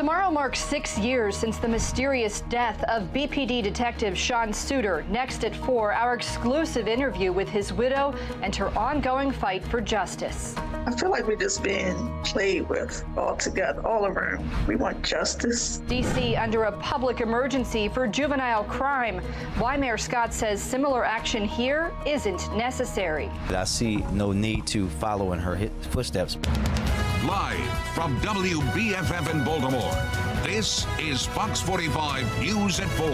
Tomorrow marks 6 years since the mysterious death of BPD detective Sean Suiter. Next at 4, our exclusive interview with his widow and her ongoing fight for justice. I feel like we're just being played with all together, all around. We want justice. D.C. under a public emergency for juvenile crime. Why Mayor Scott says similar action here isn't necessary. I see no need to follow in her footsteps. Live from WBFF in Baltimore, this is Fox 45 News at 4.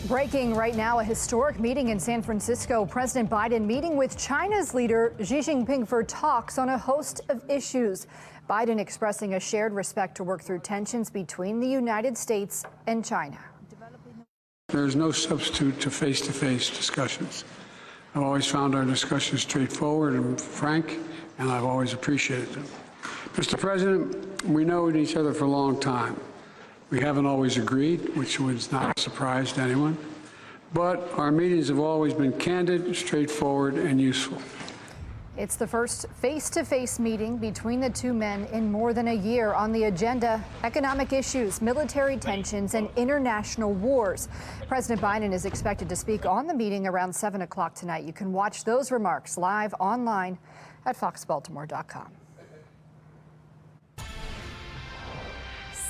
Breaking right now, a historic meeting in San Francisco. President Biden meeting with China's leader Xi Jinping for talks on a host of issues. Biden expressing a shared respect to work through tensions between the United States and China. There's no substitute to face-to-face discussions. I've always found our discussions straightforward and frank, and I've always appreciated them. Mr. President, we know each other for a long time. We haven't always agreed, which was not a surprise to anyone, but our meetings have always been candid, straightforward, and useful. It's the first face-to-face meeting between the two men in more than a year. On the agenda, economic issues, military tensions, and international wars. President Biden is expected to speak on the meeting around 7 o'clock tonight. You can watch those remarks live online at foxbaltimore.com.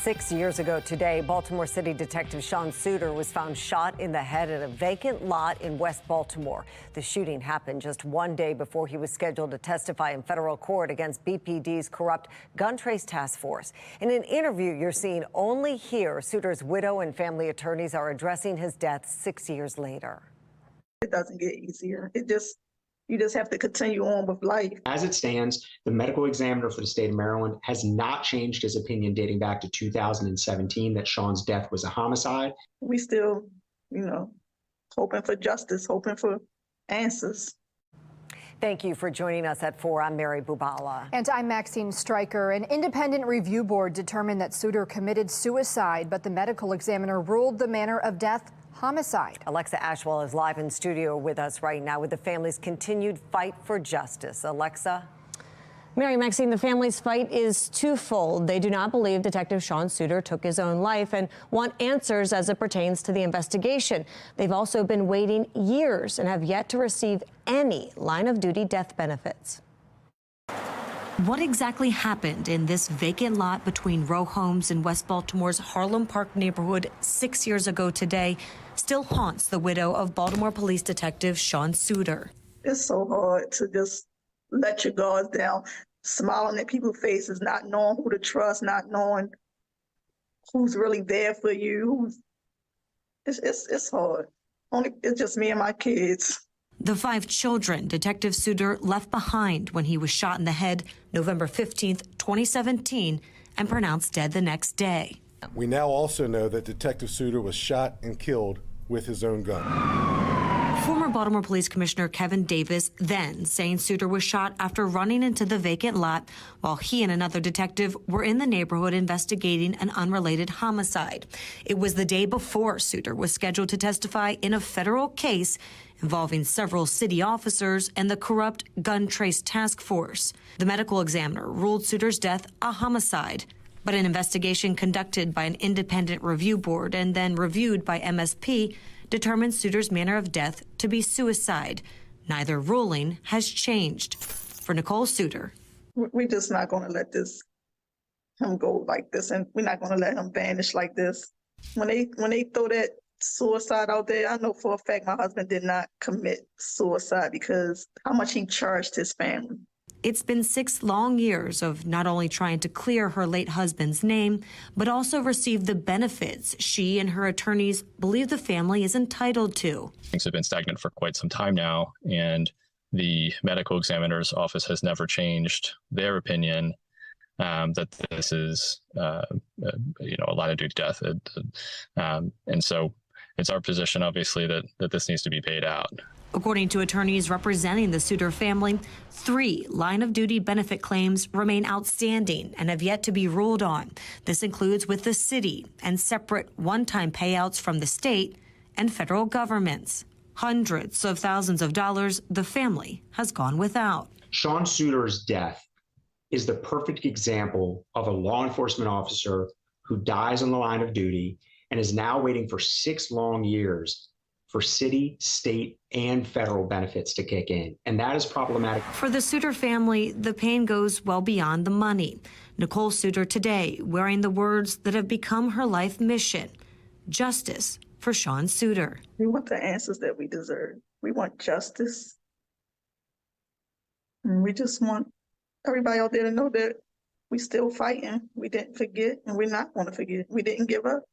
6 years ago today, Baltimore City Detective Sean Suiter was found shot in the head at a vacant lot in West Baltimore. The shooting happened just one day before he was scheduled to testify in federal court against BPD's corrupt gun trace task force. In an interview you're seeing only here, Suiter's widow and family attorneys are addressing his death 6 years later. It doesn't get easier. You just have to continue on with life. As it stands, the medical examiner for the state of Maryland has not changed his opinion dating back to 2017 that Sean's death was a homicide. We still, hoping for justice, hoping for answers. Thank you for joining us at 4. I'm Mary Bubala. And I'm Maxine Stryker. An independent review board determined that Suiter committed suicide, but the medical examiner ruled the manner of death homicide. Alexa Ashwell is live in studio with us right now with the family's continued fight for justice. Alexa. Mary, Maxine, the family's fight is twofold. They do not believe Detective Sean Suiter took his own life and want answers as it pertains to the investigation. They've also been waiting years and have yet to receive any line-of-duty death benefits. What exactly happened in this vacant lot between row homes in West Baltimore's Harlem Park neighborhood 6 years ago today still haunts the widow of Baltimore Police Detective Sean Suiter. It's so hard to just let your guards down, smiling at people's faces, not knowing who to trust, not knowing who's really there for you. It's hard. It's just me and my kids. The 5 children Detective Suiter left behind when he was shot in the head November 15th, 2017, and pronounced dead the next day. We now also know that Detective Suiter was shot and killed with his own gun. Former Baltimore Police Commissioner Kevin Davis then saying Suiter was shot after running into the vacant lot while he and another detective were in the neighborhood investigating an unrelated homicide. It was the day before Suiter was scheduled to testify in a federal case involving several city officers and the corrupt gun trace task force. The medical examiner ruled Suiter's death a homicide, but an investigation conducted by an independent review board and then reviewed by MSP determined Suiter's manner of death to be suicide. Neither ruling has changed. For Nicole Suiter. We're just not going to let him go like this, and we're not going to let him vanish like this. When they throw that suicide out there, I know for a fact my husband did not commit suicide because how much he charged his family. It's been 6 long years of not only trying to clear her late husband's name, but also receive the benefits she and her attorneys believe the family is entitled to. Things have been stagnant for quite some time now, and the medical examiner's office has never changed their opinion that this is, a line-of-duty death. And so it's our position, obviously, that this needs to be paid out. According to attorneys representing the Suiter family, 3 line-of-duty benefit claims remain outstanding and have yet to be ruled on. This includes with the city and separate one-time payouts from the state and federal governments. Hundreds of thousands of dollars the family has gone without. Sean Suter's death is the perfect example of a law enforcement officer who dies on the line of duty and is now waiting for 6 long years for city, state, and federal benefits to kick in. And that is problematic. For the Suter family, the pain goes well beyond the money. Nicole Suter today wearing the words that have become her life mission: justice for Sean Suter. We want the answers that we deserve. We want justice. And we just want everybody out there to know that we still fighting. We didn't forget, and we're not going to forget. We didn't give up.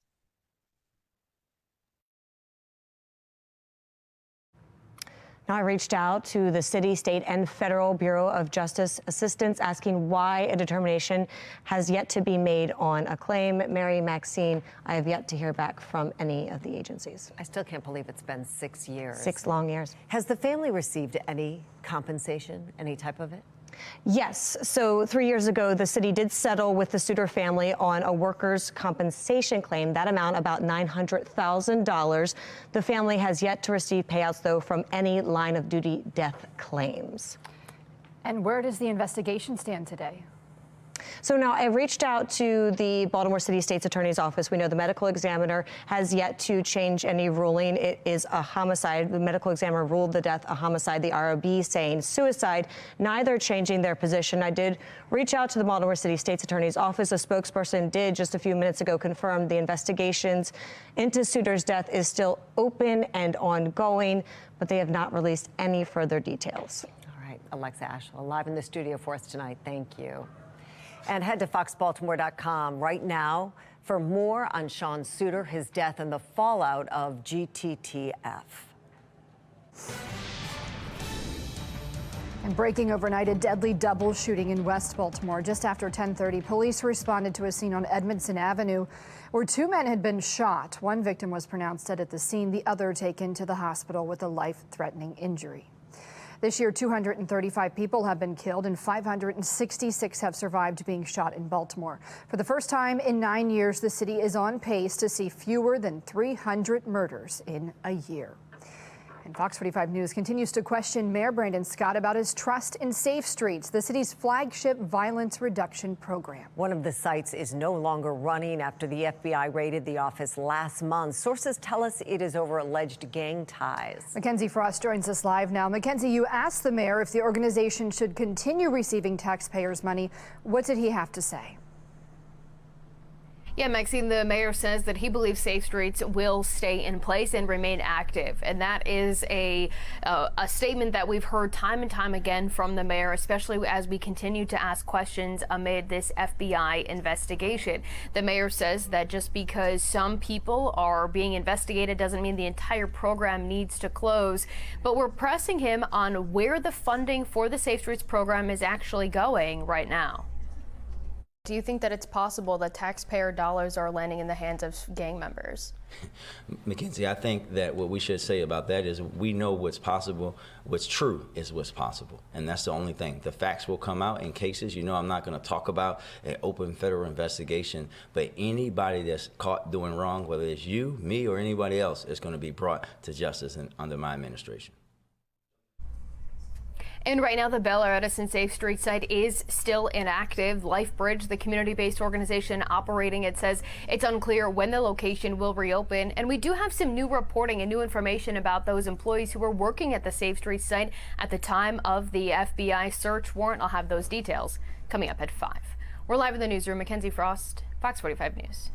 Now, I reached out to the city, state, and federal Bureau of Justice assistants asking why a determination has yet to be made on a claim. Mary Maxine, I have yet to hear back from any of the agencies. I still can't believe it's been 6 years. 6 long years. Has the family received any compensation, any type of it? Yes. So 3 years ago, the city did settle with the Suter family on a workers' compensation claim. That amount, about $900,000. The family has yet to receive payouts, though, from any line of duty death claims. And where does the investigation stand today? So now I reached out to the Baltimore City State's Attorney's Office. We know the medical examiner has yet to change any ruling. It is a homicide. The medical examiner ruled the death a homicide. The ROB saying suicide, neither changing their position. I did reach out to the Baltimore City State's Attorney's Office. A spokesperson did just a few minutes ago confirm the investigations into Suter's death is still open and ongoing, but they have not released any further details. All right, Alexa Ashwell, live in the studio for us tonight. Thank you. And head to foxbaltimore.com right now for more on Sean Suter, his death, and the fallout of GTTF. And breaking overnight, a deadly double shooting in West Baltimore. Just after 10:30, police responded to a scene on Edmondson Avenue where 2 men had been shot. One victim was pronounced dead at the scene, the other taken to the hospital with a life-threatening injury. This year, 235 people have been killed and 566 have survived being shot in Baltimore. For the first time in 9 years, the city is on pace to see fewer than 300 murders in a year. And Fox 45 News continues to question Mayor Brandon Scott about his trust in Safe Streets, the city's flagship violence reduction program. One of the sites is no longer running after the FBI raided the office last month. Sources tell us it is over alleged gang ties. Mackenzie Frost joins us live now. Mackenzie, you asked the mayor if the organization should continue receiving taxpayers' money. What did he have to say? Yeah, Maxine, the mayor says that he believes Safe Streets will stay in place and remain active. And that is a statement that we've heard time and time again from the mayor, especially as we continue to ask questions amid this FBI investigation. The mayor says that just because some people are being investigated doesn't mean the entire program needs to close. But we're pressing him on where the funding for the Safe Streets program is actually going right now. Do you think that it's possible that taxpayer dollars are landing in the hands of gang members? Mackenzie, I think that what we should say about that is we know what's possible. What's true is what's possible. And that's the only thing. The facts will come out in cases. You know, I'm not going to talk about an open federal investigation, but anybody that's caught doing wrong, whether it's you, me, or anybody else, is going to be brought to justice under my administration. And right now, the Bel Air Edison Safe Street site is still inactive. LifeBridge, the community-based organization operating it, says it's unclear when the location will reopen. And we do have some new reporting and new information about those employees who were working at the Safe Street site at the time of the FBI search warrant. I'll have those details coming up at 5. We're live in the newsroom. Mackenzie Frost, Fox 45 News.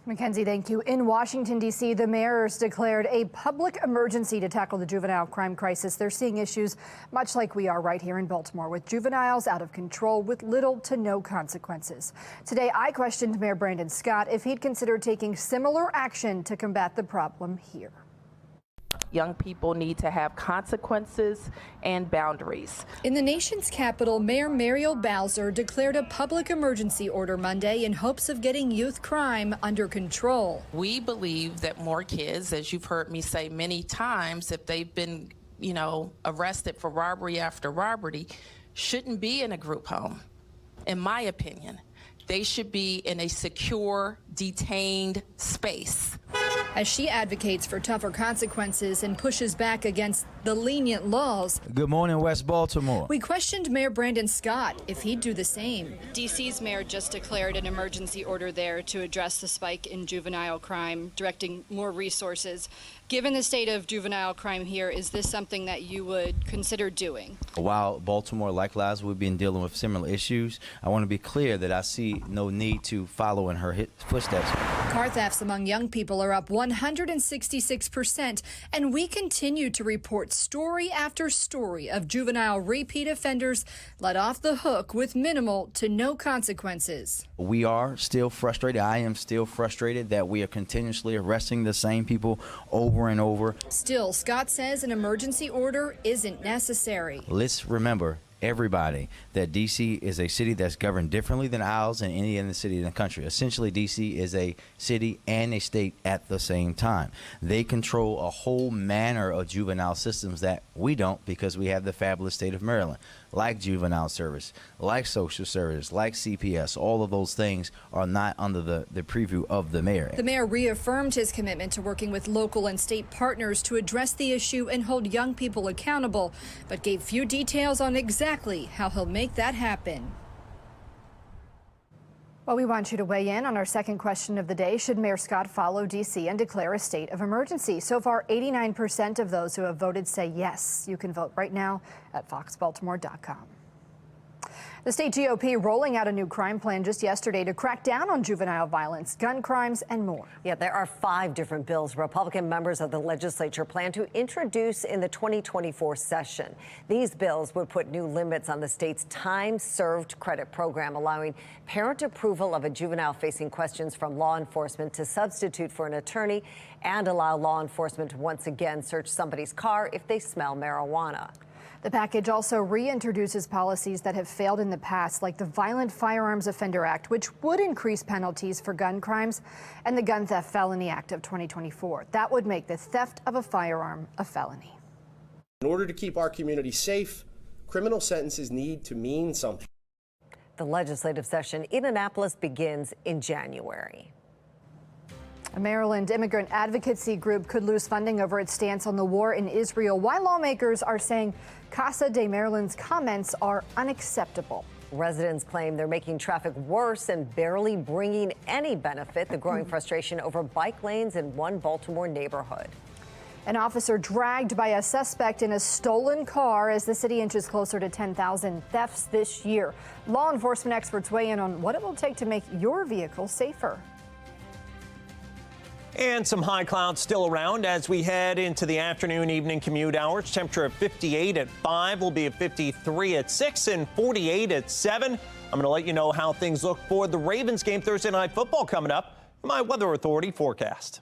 Mackenzie, thank you. In Washington, D.C., the mayors declared a public emergency to tackle the juvenile crime crisis. They're seeing issues much like we are right here in Baltimore, with juveniles out of control with little to no consequences. Today, I questioned Mayor Brandon Scott if he'd consider taking similar action to combat the problem here. Young people need to have consequences and boundaries. In the nation's capital, Mayor Muriel Bowser declared a public emergency order Monday in hopes of getting youth crime under control. We believe that more kids, as you've heard me say many times, if they've been, arrested for robbery after robbery, shouldn't be in a group home. In my opinion, they should be in a secure detained space. As she advocates for tougher consequences and pushes back against the lenient laws. Good morning, West Baltimore. We questioned Mayor Brandon Scott if he'd do the same. DC's mayor just declared an emergency order there to address the spike in juvenile crime, directing more resources. Given the state of juvenile crime here, is this something that you would consider doing? While Baltimore, like Liza, we've been dealing with similar issues, I want to be clear that I see no need to follow in her footsteps. Car thefts among young people are up 166%, and we continue to report story after story of juvenile repeat offenders let off the hook with minimal to no consequences. We are still frustrated. I am still frustrated that we are continuously arresting the same people over and over. Still, Scott says an emergency order isn't necessary. Let's remember, everybody, that D.C. is a city that's governed differently than ours and any other city in the country. Essentially, D.C. is a city and a state at the same time. They control a whole manner of juvenile systems that we don't, because we have the fabulous state of Maryland, like juvenile service, like social service, like CPS. All of those things are not under the preview of the mayor. The mayor reaffirmed his commitment to working with local and state partners to address the issue and hold young people accountable, but gave few details on exactly how he'll make that happen. Well, we want you to weigh in on our second question of the day. Should Mayor Scott follow D.C. and declare a state of emergency? So far, 89% of those who have voted say yes. You can vote right now at foxbaltimore.com. The state GOP rolling out a new crime plan just yesterday to crack down on juvenile violence, gun crimes, and more. Yeah, there are 5 different bills Republican members of the legislature plan to introduce in the 2024 session. These bills would put new limits on the state's time-served credit program, allowing parent approval of a juvenile facing questions from law enforcement to substitute for an attorney, and allow law enforcement to once again search somebody's car if they smell marijuana. The package also reintroduces policies that have failed in the past, like the Violent Firearms Offender Act, which would increase penalties for gun crimes, and the Gun Theft Felony Act of 2024. That would make the theft of a firearm a felony. In order to keep our community safe, criminal sentences need to mean something. The legislative session in Annapolis begins in January. A Maryland immigrant advocacy group could lose funding over its stance on the war in Israel, while lawmakers are saying Casa de Maryland's comments are unacceptable. Residents claim they're making traffic worse and barely bringing any benefit. The growing frustration over bike lanes in one Baltimore neighborhood. An officer dragged by a suspect in a stolen car as the city inches closer to 10,000 thefts this year. Law enforcement experts weigh in on what it will take to make your vehicle safer. And some high clouds still around as we head into the afternoon, evening commute hours. Temperature of 58 at 5, will be at 53 at 6 and 48 at 7. I'm going to let you know how things look for the Ravens game Thursday Night Football coming up. My Weather Authority forecast.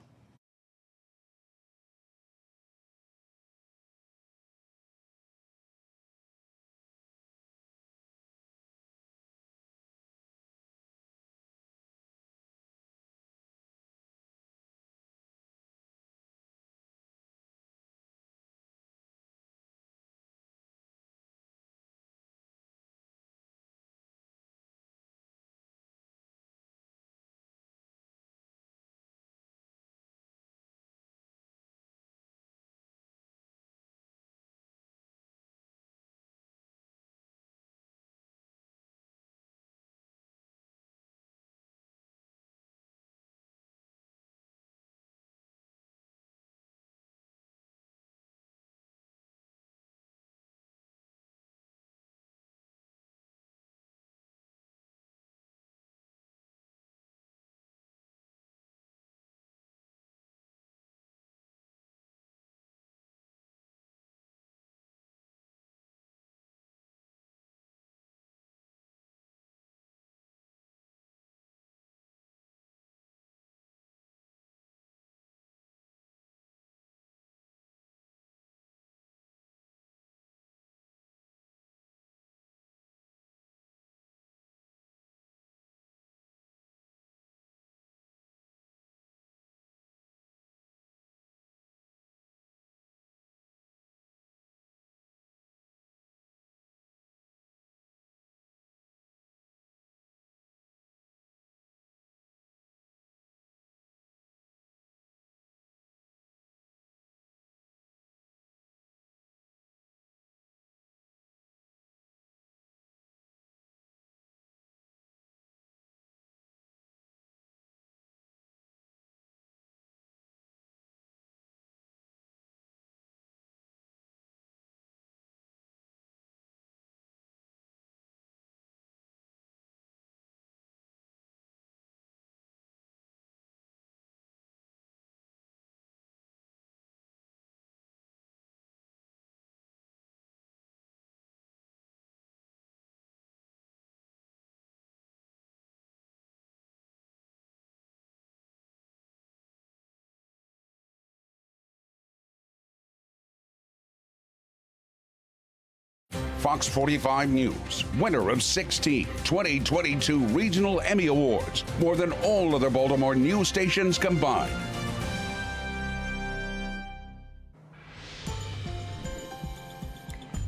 Fox 45 News, winner of 16 2022 Regional Emmy Awards, more than all other Baltimore news stations combined.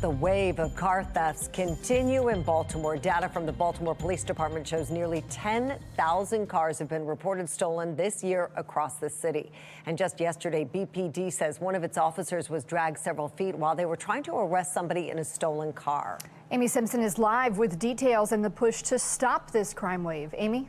The wave of car thefts continue in Baltimore. Data from the Baltimore Police Department shows nearly 10,000 cars have been reported stolen this year across the city. And just yesterday, BPD says one of its officers was dragged several feet while they were trying to arrest somebody in a stolen car. Amy Simpson is live with details in the push to stop this crime wave. Amy?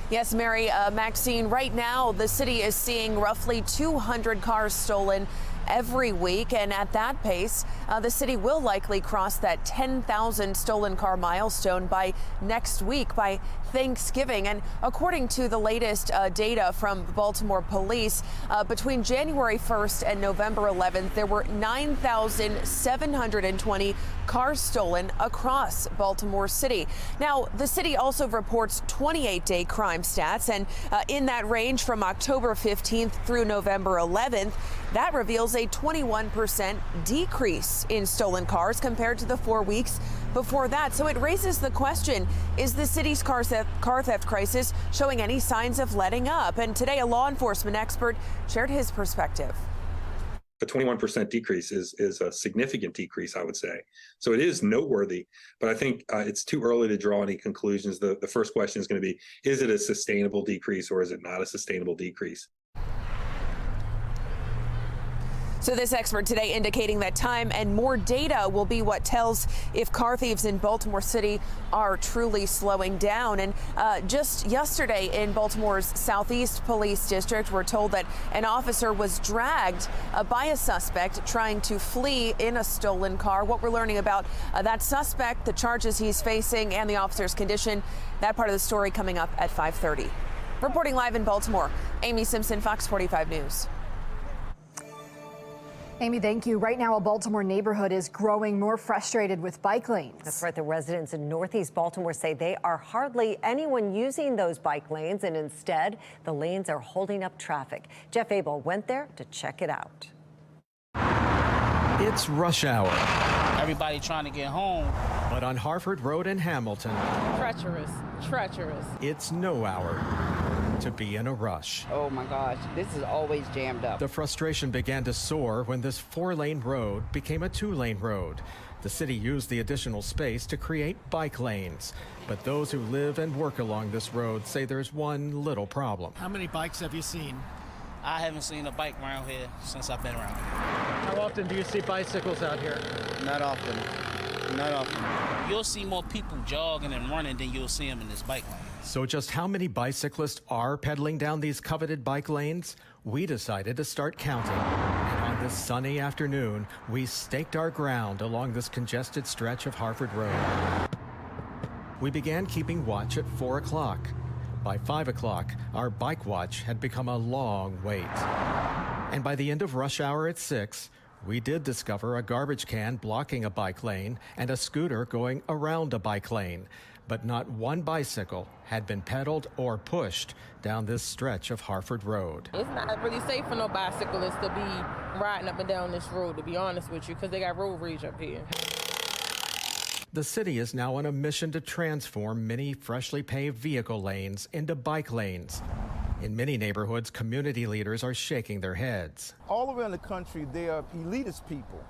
Yes, Mary, Maxine, right now the city is seeing roughly 200 cars stolen every week, and at that pace, the city will likely cross that 10,000 stolen car milestone by next week, by Thanksgiving. And according to the latest data from Baltimore Police, between January 1st and November 11th, there were 9,720 cars stolen across Baltimore City. Now, the city also reports 28-day crime stats, and in that range from October 15th through November 11th, that reveals a 21% decrease in stolen cars compared to the 4 weeks before that. So it raises the question, is the city's car theft crisis showing any signs of letting up? And today, a law enforcement expert shared his perspective. A 21% decrease is a significant decrease, I would say. So it is noteworthy, but I think it's too early to draw any conclusions. The first question is going to be, is it a sustainable decrease or is it not a sustainable decrease? So this expert today indicating that time and more data will be what tells if car thieves in Baltimore City are truly slowing down. And just yesterday in Baltimore's Southeast Police District, we're told that an officer was dragged by a suspect trying to flee in a stolen car. What we're learning about that suspect, the charges he's facing, and the officer's condition, that part of the story coming up at 5:30. Reporting live in Baltimore, Amy Simpson, Fox 45 News. Amy, thank you. Right now, a Baltimore neighborhood is growing more frustrated with bike lanes. That's right. The residents in Northeast Baltimore say they are hardly anyone using those bike lanes, and instead, the lanes are holding up traffic. Jeff Abel went there to check it out. It's rush hour. Everybody trying to get home. But on Harford Road in Hamilton, treacherous. It's no hour to be in a rush. Oh my gosh, this is always jammed up. The frustration began to soar when this 4-lane road became a 2-lane road. The city used the additional space to create bike lanes. But those who live and work along this road say there's one little problem. How many bikes have you seen? I haven't seen a bike around here since I've been around. How often do you see bicycles out here? Not often. You'll see more people jogging and running than you'll see them in this bike lane. So just how many bicyclists are pedaling down these coveted bike lanes? We decided to start counting. And on this sunny afternoon, we staked our ground along this congested stretch of Harford Road. We began keeping watch at 4 o'clock. By 5 o'clock, our bike watch had become a long wait. And by the end of rush hour at 6, we did discover a garbage can blocking a bike lane and a scooter going around a bike lane. But not one bicycle had been pedaled or pushed down this stretch of Harford Road. It's not really safe for no bicyclists to be riding up and down this road, to be honest with you, because they got road rage up here. The city is now on a mission to transform many freshly paved vehicle lanes into bike lanes. In many neighborhoods, community leaders are shaking their heads. All around the country, there are elitist people,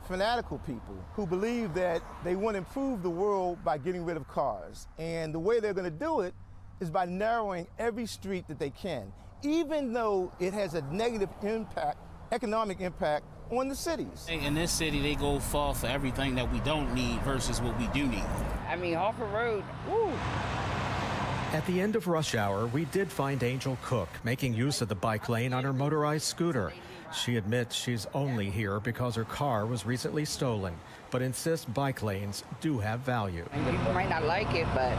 fanatical people who believe that they want to improve the world by getting rid of cars. And the way they're going to do it is by narrowing every street that they can, even though it has a negative impact, economic impact on the cities. In this city, they go far for everything that we don't need versus what we do need. I mean, Harford Road, woo. At the end of rush hour, we did find Angel Cook making use of the bike lane on her motorized scooter. She admits she's only here because her car was recently stolen, but insists bike lanes do have value. You might not like it, but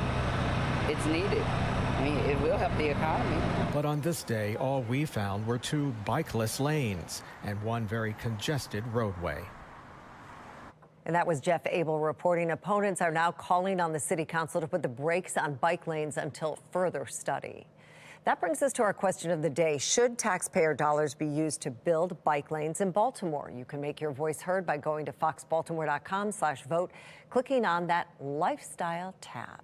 it's needed. I mean, it will help the economy. But on this day, all we found were 2 bikeless lanes and one very congested roadway. And that was Jeff Abel reporting. Opponents are now calling on the city council to put the brakes on bike lanes until further study. That brings us to our question of the day. Should taxpayer dollars be used to build bike lanes in Baltimore? You can make your voice heard by going to foxbaltimore.com/vote, clicking on that lifestyle tab.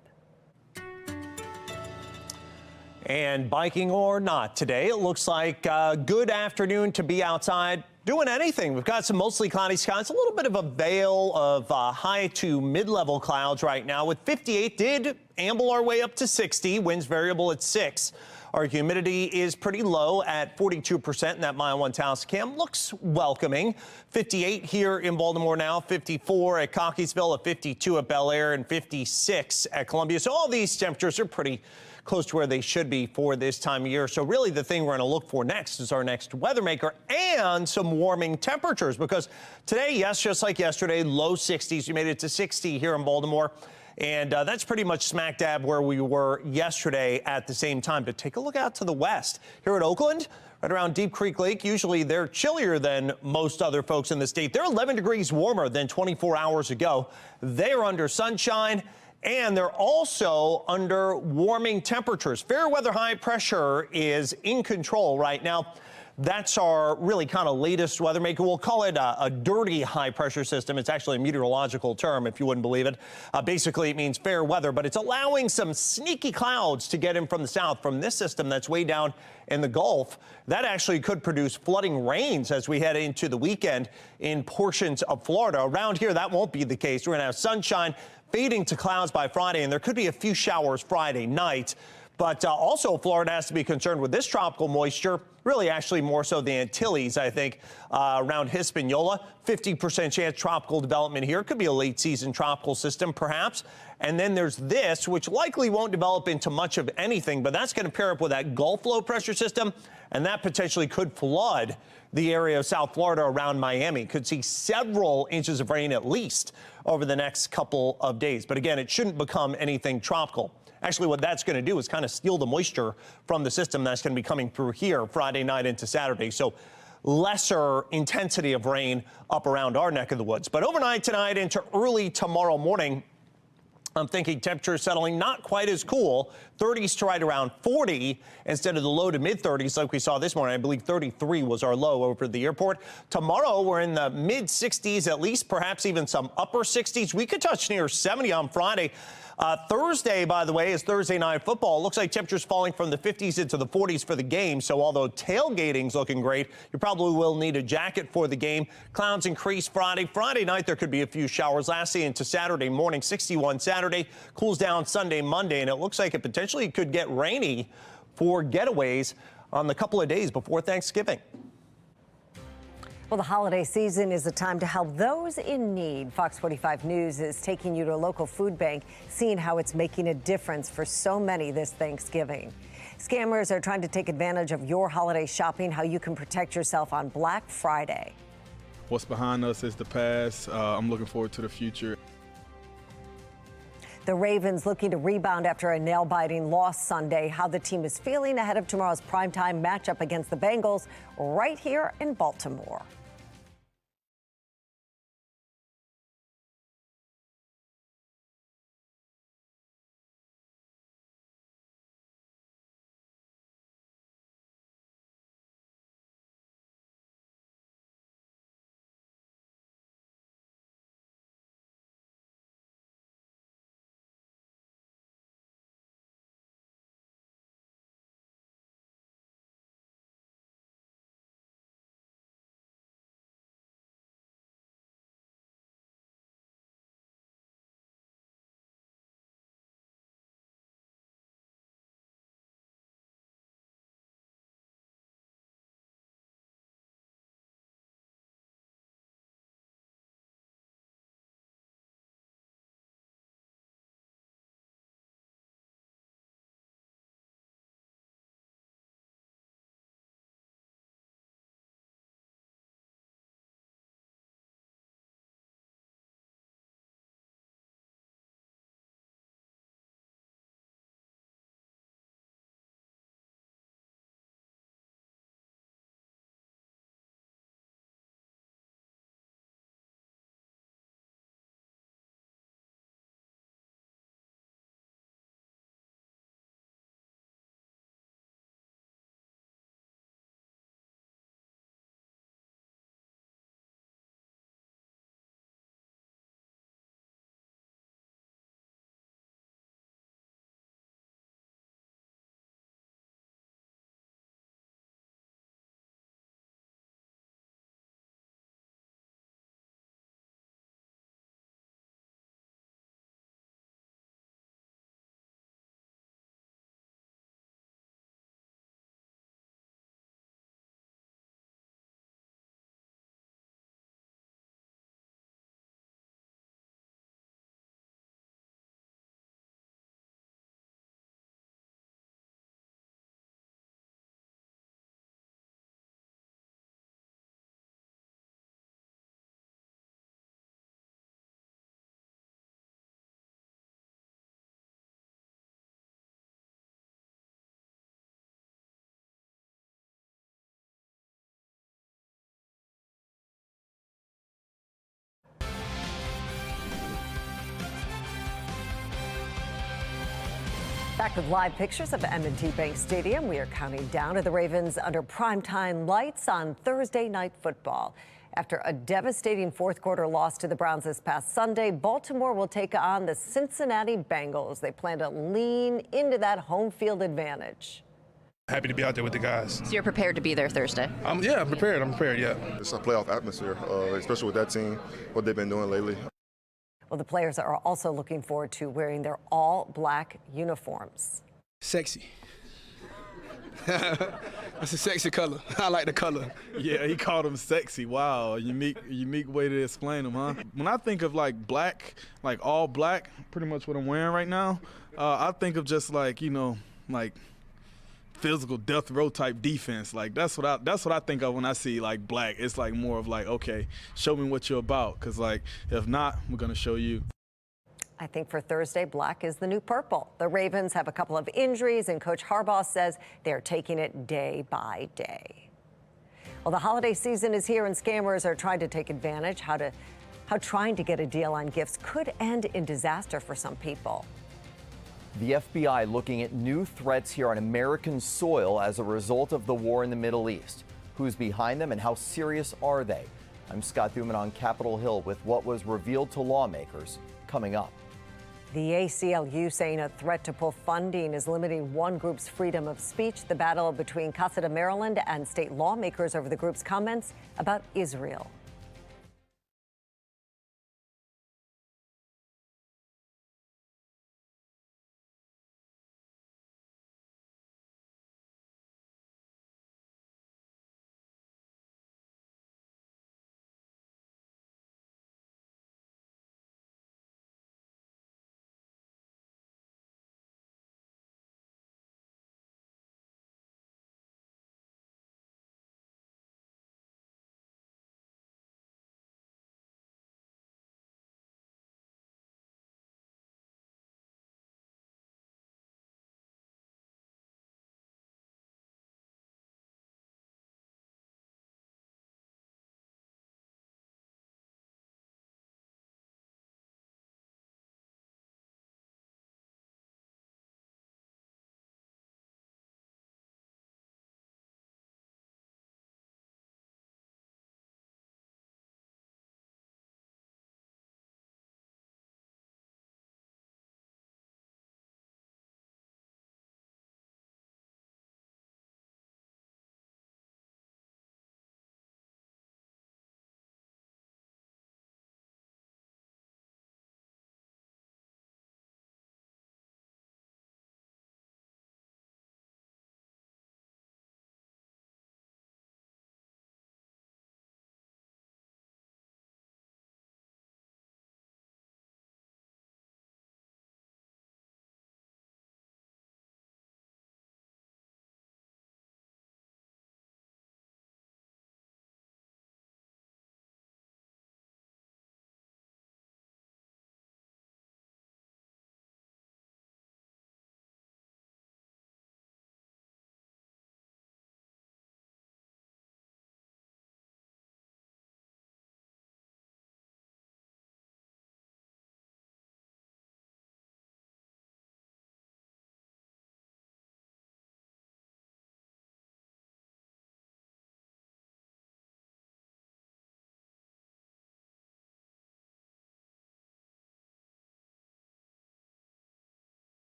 And biking or not today, it looks like a good afternoon to be outside doing anything. We've got some mostly cloudy skies, a little bit of a veil of high to mid-level clouds right now. With 58, did amble our way up to 60, winds variable at 6. Our humidity is pretty low at 42%, and that Mile 1 Taos cam looks welcoming. 58 here in Baltimore now, 54 at Cockeysville, at 52 at Bel Air, and 56 at Columbia. So all these temperatures are pretty close to where they should be for this time of year. So really the thing we're going to look for next is our next weather maker and some warming temperatures, because today, yes, just like yesterday, low 60s. We made it to 60 here in Baltimore. And that's pretty much smack dab where we were yesterday at the same time. But take a look out to the west. Here at Oakland, right around Deep Creek Lake, usually they're chillier than most other folks in the state. They're 11 degrees warmer than 24 hours ago. They're under sunshine, and they're also under warming temperatures. Fair weather high pressure is in control right now. That's our really kind of latest weather maker. We'll call it a dirty high pressure system. It's actually a meteorological term, if you wouldn't believe it. Basically, it means fair weather, but it's allowing some sneaky clouds to get in from the south from this system that's way down in the Gulf. That actually could produce flooding rains as we head into the weekend in portions of Florida. Around here, that won't be the case. We're going to have sunshine fading to clouds by Friday, and there could be a few showers Friday night. But also, Florida has to be concerned with this tropical moisture, really actually more so the Antilles, I think, around Hispaniola. 50% chance tropical development here. Could be a late season tropical system, perhaps. And then there's this, which likely won't develop into much of anything, but that's going to pair up with that Gulf low pressure system, and that potentially could flood the area of South Florida around Miami. Could see several inches of rain at least over the next couple of days. But again, it shouldn't become anything tropical. Actually, what that's going to do is kind of steal the moisture from the system that's going to be coming through here Friday night into Saturday. So lesser intensity of rain up around our neck of the woods. But overnight tonight into early tomorrow morning, I'm thinking temperatures settling not quite as cool, 30s to right around 40 instead of the low to mid 30s like we saw this morning. I believe 33 was our low over at the airport. Tomorrow, we're in the mid 60s, at least perhaps even some upper 60s. We could touch near 70 on Friday. Thursday, by the way, is Thursday night football. Looks like temperatures falling from the 50s into the 40s for the game. So although tailgating's looking great, you probably will need a jacket for the game. Clouds increase Friday. Friday night, there could be a few showers. Lastly, into Saturday morning, 61 Saturday. Cools down Sunday, Monday, and it looks like it potentially could get rainy for getaways on the couple of days before Thanksgiving. Well, the holiday season is a time to help those in need. Fox 45 News is taking you to a local food bank, seeing how it's making a difference for so many this Thanksgiving. Scammers are trying to take advantage of your holiday shopping, how you can protect yourself on Black Friday. What's behind us is the past. I'm looking forward to the future. The Ravens looking to rebound after a nail-biting loss Sunday. How the team is feeling ahead of tomorrow's primetime matchup against the Bengals right here in Baltimore. Back with live pictures of M&T Bank Stadium. We are counting down to the Ravens under primetime lights on Thursday Night Football. After a devastating fourth quarter loss to the Browns this past Sunday, Baltimore will take on the Cincinnati Bengals. They plan to lean into that home field advantage. Happy to be out there with the guys. So you're prepared to be there Thursday? Yeah, I'm prepared, yeah. It's a playoff atmosphere, especially with that team, what they've been doing lately. Well, the players are also looking forward to wearing their all-black uniforms. Sexy. That's a sexy color. I like the color. Yeah, he called them sexy. Wow, unique way to explain them, huh? When I think of like black, like all black, pretty much what I'm wearing right now, I think of just like, like physical death row type defense. Like that's what I think of when I see like black. It's like more of like, okay, show me what you're about, because like if not, we're gonna show you. I think for Thursday, black is the new purple. The Ravens have a couple of injuries, and Coach Harbaugh says they're taking it day by day. Well, the holiday season is here, and scammers are trying to take advantage. How trying to get a deal on gifts could end in disaster for some people. The FBI looking at new threats here on American soil as a result of the war in the Middle East. Who's behind them and how serious are they? I'm Scott Thuman on Capitol Hill with what was revealed to lawmakers coming up. The ACLU saying a threat to pull funding is limiting one group's freedom of speech. The battle between Casa, Maryland and state lawmakers over the group's comments about Israel.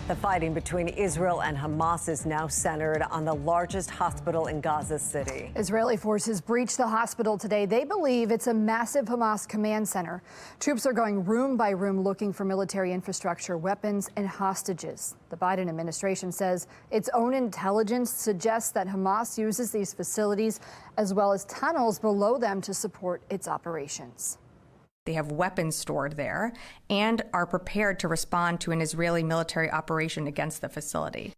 The fighting between Israel and Hamas is now centered on the largest hospital in Gaza City. Israeli forces breached the hospital today. They believe it's a massive Hamas command center. Troops are going room by room looking for military infrastructure, weapons, and hostages. The Biden administration says its own intelligence suggests that Hamas uses these facilities as well as tunnels below them to support its operations. They have weapons stored there and are prepared to respond to an Israeli military operation against the facility.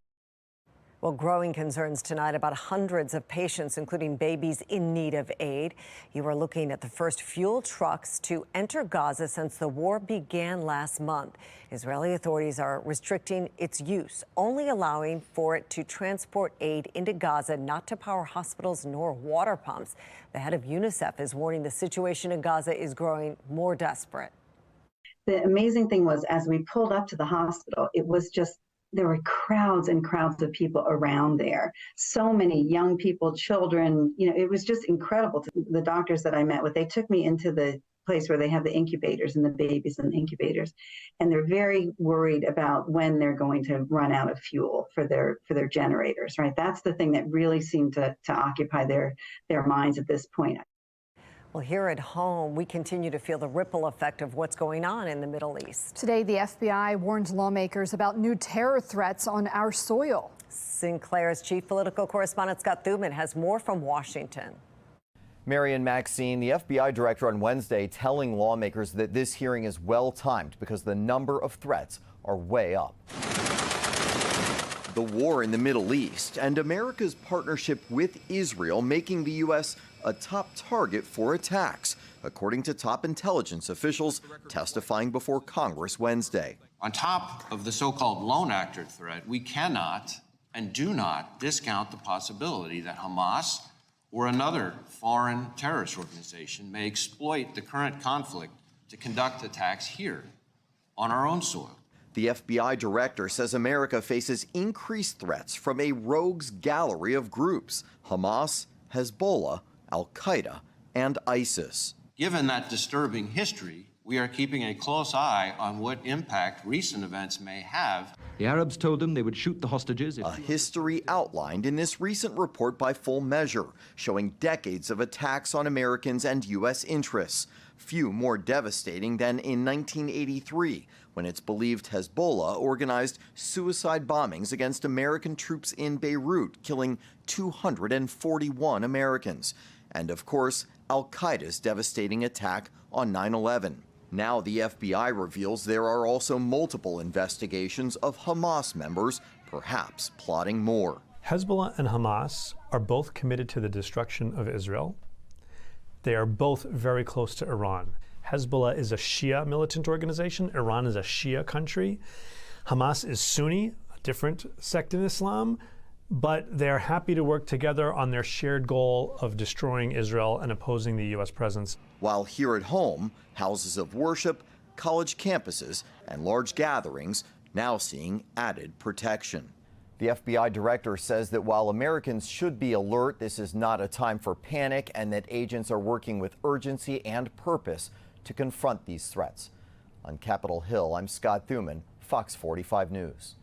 Well, growing concerns tonight about hundreds of patients, including babies in need of aid. You are looking at the first fuel trucks to enter Gaza since the war began last month. Israeli authorities are restricting its use, only allowing for it to transport aid into Gaza, not to power hospitals nor water pumps. The head of UNICEF is warning the situation in Gaza is growing more desperate. The amazing thing was, as we pulled up to the hospital, it was just, there were crowds and crowds of people around there. So many young people, children, it was just incredible. The doctors that I met with, they took me into the place where they have the incubators and the babies in the incubators. And they're very worried about when they're going to run out of fuel for their generators, right? That's the thing that really seemed to occupy their minds at this point. Well, here at home, we continue to feel the ripple effect of what's going on in the Middle East. Today, the FBI warned lawmakers about new terror threats on our soil. Sinclair's chief political correspondent Scott Thuman has more from Washington. Mary and Maxine, the FBI director on Wednesday telling lawmakers that this hearing is well-timed because the number of threats are way up. The war in the Middle East and America's partnership with Israel making the U.S. a top target for attacks, according to top intelligence officials testifying before Congress Wednesday. On top of the so-called lone actor threat, we cannot and do not discount the possibility that Hamas or another foreign terrorist organization may exploit the current conflict to conduct attacks here on our own soil. The FBI director says America faces increased threats from a rogues gallery of groups: Hamas, Hezbollah, Al-Qaeda, and ISIS. Given that disturbing history, we are keeping a close eye on what impact recent events may have. The Arabs told them they would shoot the hostages. A history outlined in this recent report by Full Measure, showing decades of attacks on Americans and U.S. interests. Few more devastating than in 1983, when it's believed Hezbollah organized suicide bombings against American troops in Beirut, killing 241 Americans. And of course, Al-Qaeda's devastating attack on 9/11. Now the FBI reveals there are also multiple investigations of Hamas members, perhaps plotting more. Hezbollah and Hamas are both committed to the destruction of Israel. They are both very close to Iran. Hezbollah is a Shia militant organization. Iran is a Shia country. Hamas is Sunni, a different sect in Islam, but they're happy to work together on their shared goal of destroying Israel and opposing the U.S. presence. While here at home, houses of worship, college campuses, and large gatherings now seeing added protection. The FBI director says that while Americans should be alert, this is not a time for panic, and that agents are working with urgency and purpose to confront these threats. On Capitol Hill, I'm Scott Thuman, Fox 45 News.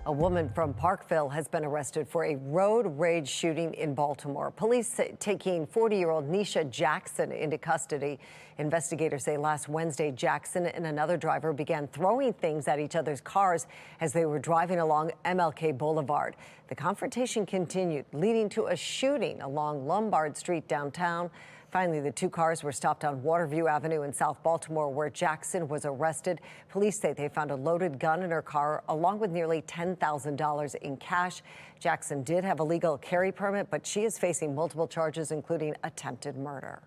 A woman from Parkville has been arrested for a road rage shooting in Baltimore. Police taking 40-year-old Nisha Jackson into custody. Investigators say last Wednesday, Jackson and another driver began throwing things at each other's cars as they were driving along MLK Boulevard. The confrontation continued, leading to a shooting along Lombard Street downtown. Finally, the two cars were stopped on Waterview Avenue in South Baltimore, where Jackson was arrested. Police say they found a loaded gun in her car, along with nearly $10,000 in cash. Jackson did have a legal carry permit, but she is facing multiple charges, including attempted murder.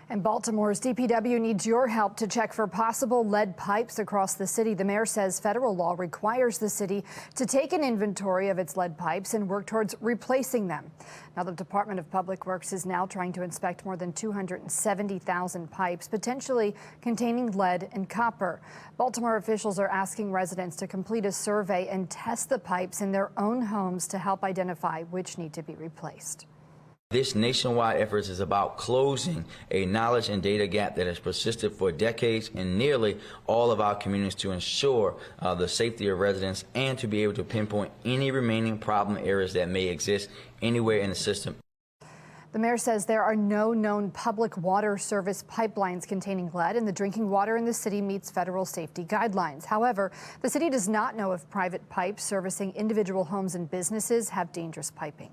And Baltimore's DPW needs your help to check for possible lead pipes across the city. The mayor says federal law requires the city to take an inventory of its lead pipes and work towards replacing them. Now, the Department of Public Works is now trying to inspect more than 270,000 pipes, potentially containing lead and copper. Baltimore officials are asking residents to complete a survey and test the pipes in their own homes to help identify which need to be replaced. This nationwide effort is about closing a knowledge and data gap that has persisted for decades in nearly all of our communities to ensure the safety of residents and to be able to pinpoint any remaining problem areas that may exist anywhere in the system. The mayor says there are no known public water service pipelines containing lead, and the drinking water in the city meets federal safety guidelines. However, the city does not know if private pipes servicing individual homes and businesses have dangerous piping.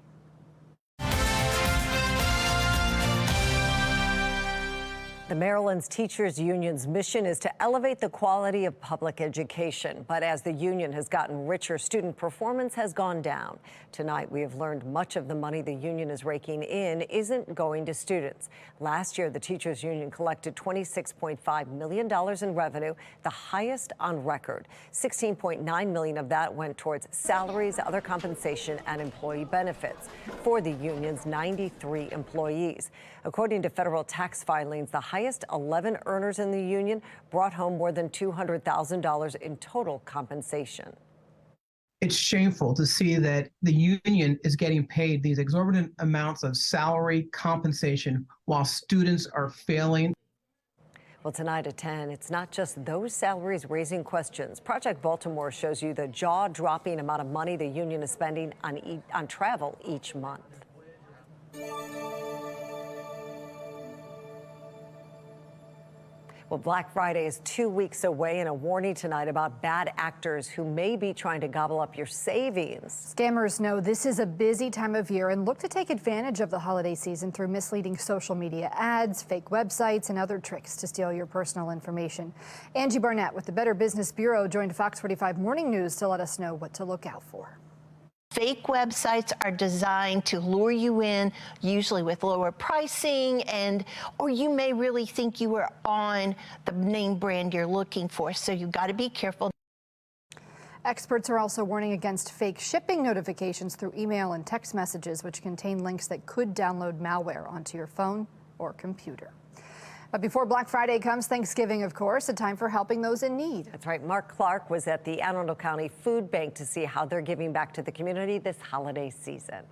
The Maryland's Teachers Union's mission is to elevate the quality of public education. But as the union has gotten richer, student performance has gone down. Tonight, we have learned much of the money the union is raking in isn't going to students. Last year, the Teachers Union collected $26.5 million in revenue, the highest on record. $16.9 million of that went towards salaries, other compensation, and employee benefits for the union's 93 employees. According to federal tax filings, the highest 11 earners in the union brought home more than $200,000 in total compensation. It's shameful to see that the union is getting paid these exorbitant amounts of salary compensation while students are failing. Well, tonight at 10, it's not just those salaries raising questions. Project Baltimore shows you the jaw-dropping amount of money the union is spending on travel each month. Well, Black Friday is 2 weeks away, and a warning tonight about bad actors who may be trying to gobble up your savings. Scammers know this is a busy time of year and look to take advantage of the holiday season through misleading social media ads, fake websites, and other tricks to steal your personal information. Angie Barnett with the Better Business Bureau joined Fox 45 Morning News to let us know what to look out for. Fake websites are designed to lure you in, usually with lower pricing, or you may really think you are on the name brand you're looking for, so you've got to be careful. Experts are also warning against fake shipping notifications through email and text messages, which contain links that could download malware onto your phone or computer. But before Black Friday comes Thanksgiving, of course, a time for helping those in need. That's right. Mark Clark was at the Anne Arundel County Food Bank to see how they're giving back to the community this holiday season.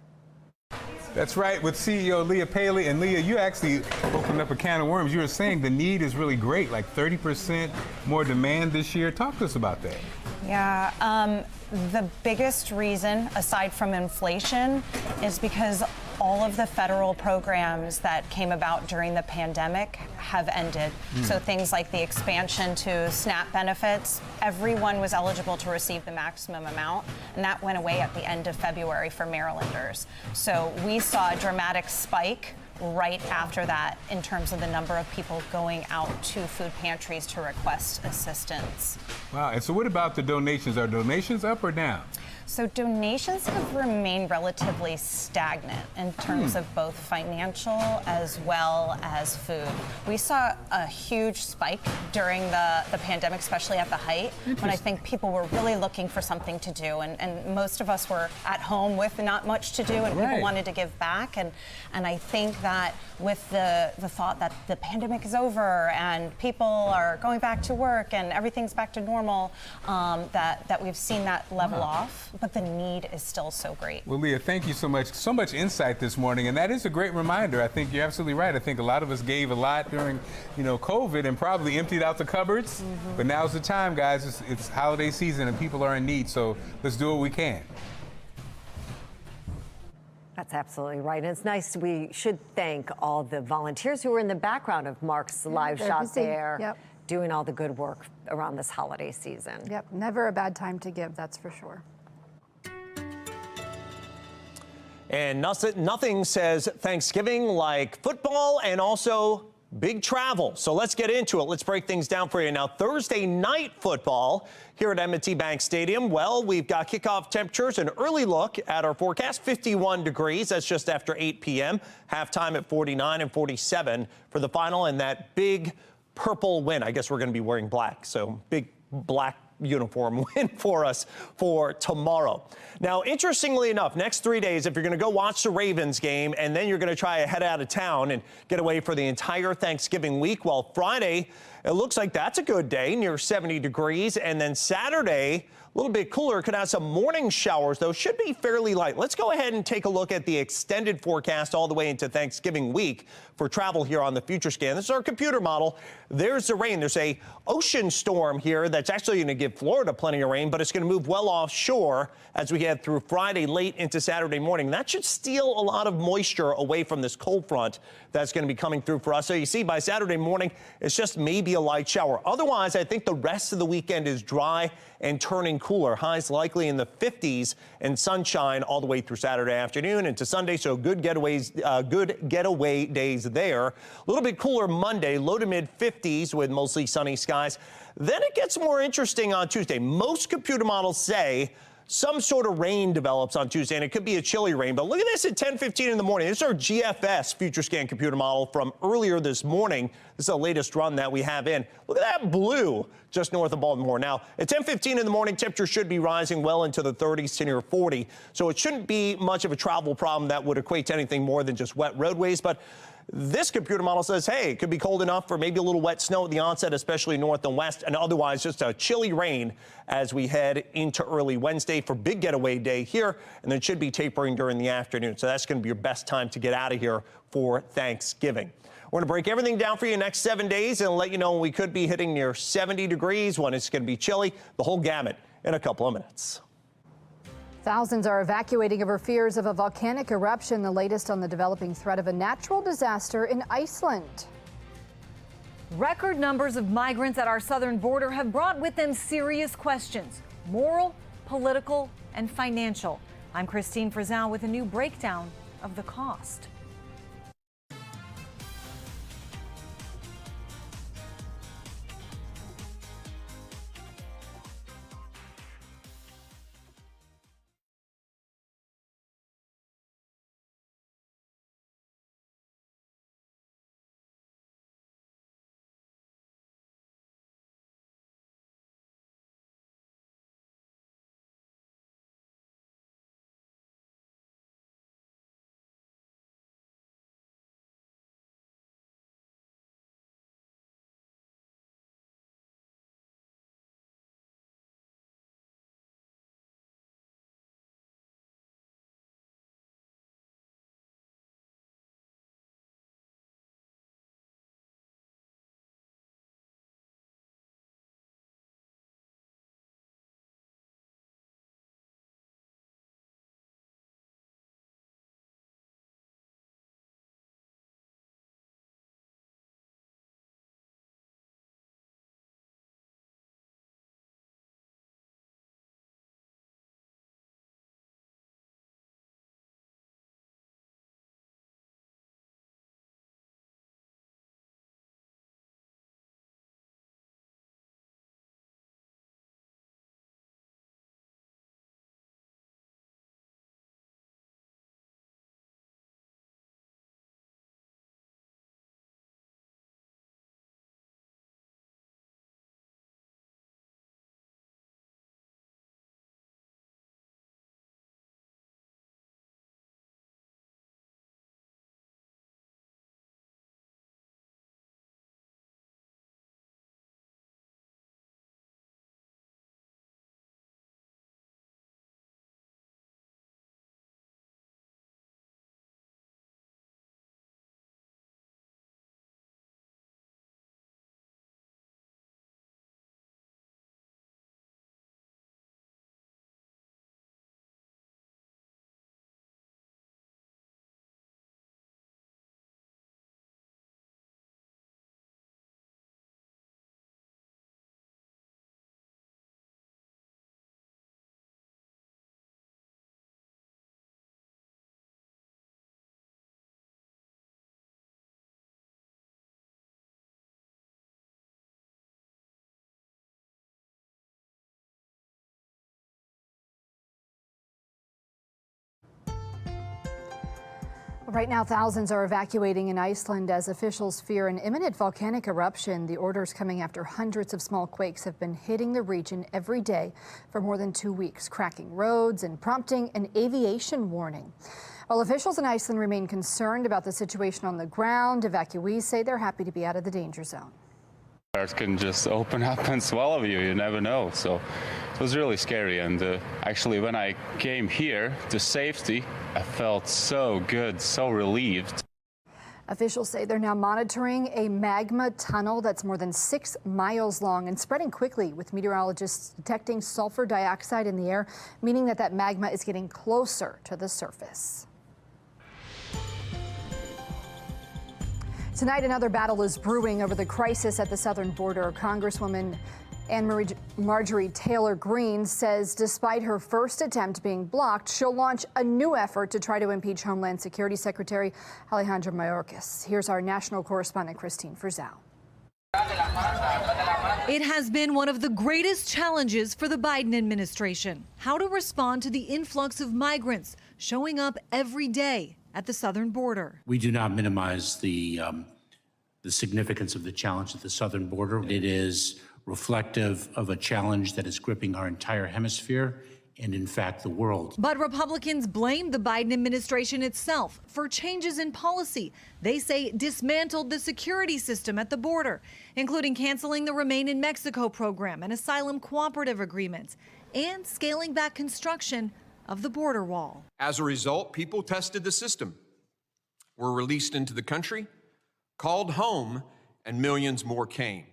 That's right, with CEO Leah Paley. And Leah, you actually opened up a can of worms. You were saying the need is really great, like 30% more demand this year. Talk to us about that. Yeah, the biggest reason, aside from inflation, is because all of the federal programs that came about during the pandemic have ended. So things like the expansion to SNAP benefits, everyone was eligible to receive the maximum amount, and that went away at the end of February for Marylanders. So we saw a dramatic spike right after that in terms of the number of people going out to food pantries to request assistance. Wow, and so what about the donations? Are donations up or down? So donations have remained relatively stagnant in terms of both financial as well as food. We saw a huge spike during the pandemic, especially at the height, when I think people were really looking for something to do. And most of us were at home with not much to do, and people wanted to give back. And I think that with the thought that the pandemic is over and people are going back to work and everything's back to normal, that we've seen that level off. But the need is still so great. Well, Leah, thank you so much. So much insight this morning, and that is a great reminder. I think you're absolutely right. I think a lot of us gave a lot during, COVID and probably emptied out the cupboards. But now's the time, guys. It's holiday season and people are in need, so let's do what we can. That's absolutely right. And it's nice. We should thank all the volunteers who were in the background of Mark's live shot there, doing all the good work around this holiday season. Yep, never a bad time to give, that's for sure. And nothing says Thanksgiving like football and also big travel. So let's get into it. Let's break things down for you. Now, Thursday night football here at M&T Bank Stadium. Well, we've got kickoff temperatures, an early look at our forecast, 51 degrees. That's just after 8 p.m. Halftime at 49 and 47 for the final, and that big purple win. I guess we're going to be wearing black, so big black uniform win for us for tomorrow. Now, interestingly enough, next 3 days, if you're going to go watch the Ravens game and then you're going to try to head out of town and get away for the entire Thanksgiving week, well, Friday, it looks like that's a good day, near 70 degrees. And then Saturday, a little bit cooler, could have some morning showers, though, should be fairly light. Let's go ahead and take a look at the extended forecast all the way into Thanksgiving week for travel here on the Future Scan. This is our computer model. There's the rain. There's a ocean storm here that's actually going to give Florida plenty of rain, but it's going to move well offshore as we head through Friday late into Saturday morning. That should steal a lot of moisture away from this cold front that's going to be coming through for us. So you see, by Saturday morning, it's just maybe a light shower. Otherwise, I think the rest of the weekend is dry and turning cooler. Highs likely in the 50s and sunshine all the way through Saturday afternoon into Sunday. So good getaway days there. A little bit cooler Monday, low to mid 50s with mostly sunny skies. Then it gets more interesting on Tuesday. Most computer models say some sort of rain develops on Tuesday, and it could be a chilly rain. But look at this at 10:15 in the morning. This is our GFS future scan computer model from earlier this morning. This is the latest run that we have in. Look at that blue just north of Baltimore. Now, at 10:15 in the morning, temperature should be rising well into the 30s to near 40. So it shouldn't be much of a travel problem that would equate to anything more than just wet roadways. But this computer model says, hey, it could be cold enough for maybe a little wet snow at the onset, especially north and west, and otherwise just a chilly rain as we head into early Wednesday for big getaway day here, and then it should be tapering during the afternoon. So that's going to be your best time to get out of here for Thanksgiving. We're going to break everything down for you next 7 days and let you know when we could be hitting near 70 degrees, when it's going to be chilly, the whole gamut in a couple of minutes. Thousands are evacuating over fears of a volcanic eruption, the latest on the developing threat of a natural disaster in Iceland. Record numbers of migrants at our southern border have brought with them serious questions: moral, political, and financial. I'm Christine Frizzell with a new breakdown of the cost. Right now, thousands are evacuating in Iceland as officials fear an imminent volcanic eruption. The orders coming after hundreds of small quakes have been hitting the region every day for more than 2 weeks, cracking roads and prompting an aviation warning. While officials in Iceland remain concerned about the situation on the ground, evacuees say they're happy to be out of the danger zone. Earth can just open up and swallow you, you never know. So it was really scary. And actually, when I came here to safety, I felt so good, so relieved. Officials say they're now monitoring a magma tunnel that's more than 6 miles long and spreading quickly, with meteorologists detecting sulfur dioxide in the air, meaning that magma is getting closer to the surface. Tonight, another battle is brewing over the crisis at the southern border. Congresswoman And Marjorie Taylor Greene says despite her first attempt being blocked, she'll launch a new effort to try to impeach Homeland Security Secretary Alejandro Mayorkas. Here's our national correspondent, Christine Frizzell. It has been one of the greatest challenges for the Biden administration, how to respond to the influx of migrants showing up every day at the southern border. We do not minimize the significance of the challenge at the southern border. It is reflective of a challenge that is gripping our entire hemisphere and, in fact, the world. But Republicans blame the Biden administration itself for changes in policy. They say dismantled the security system at the border, including canceling the Remain in Mexico program and asylum cooperative agreements, and scaling back construction of the border wall. As a result, people tested the system, were released into the country, called home, and millions more came.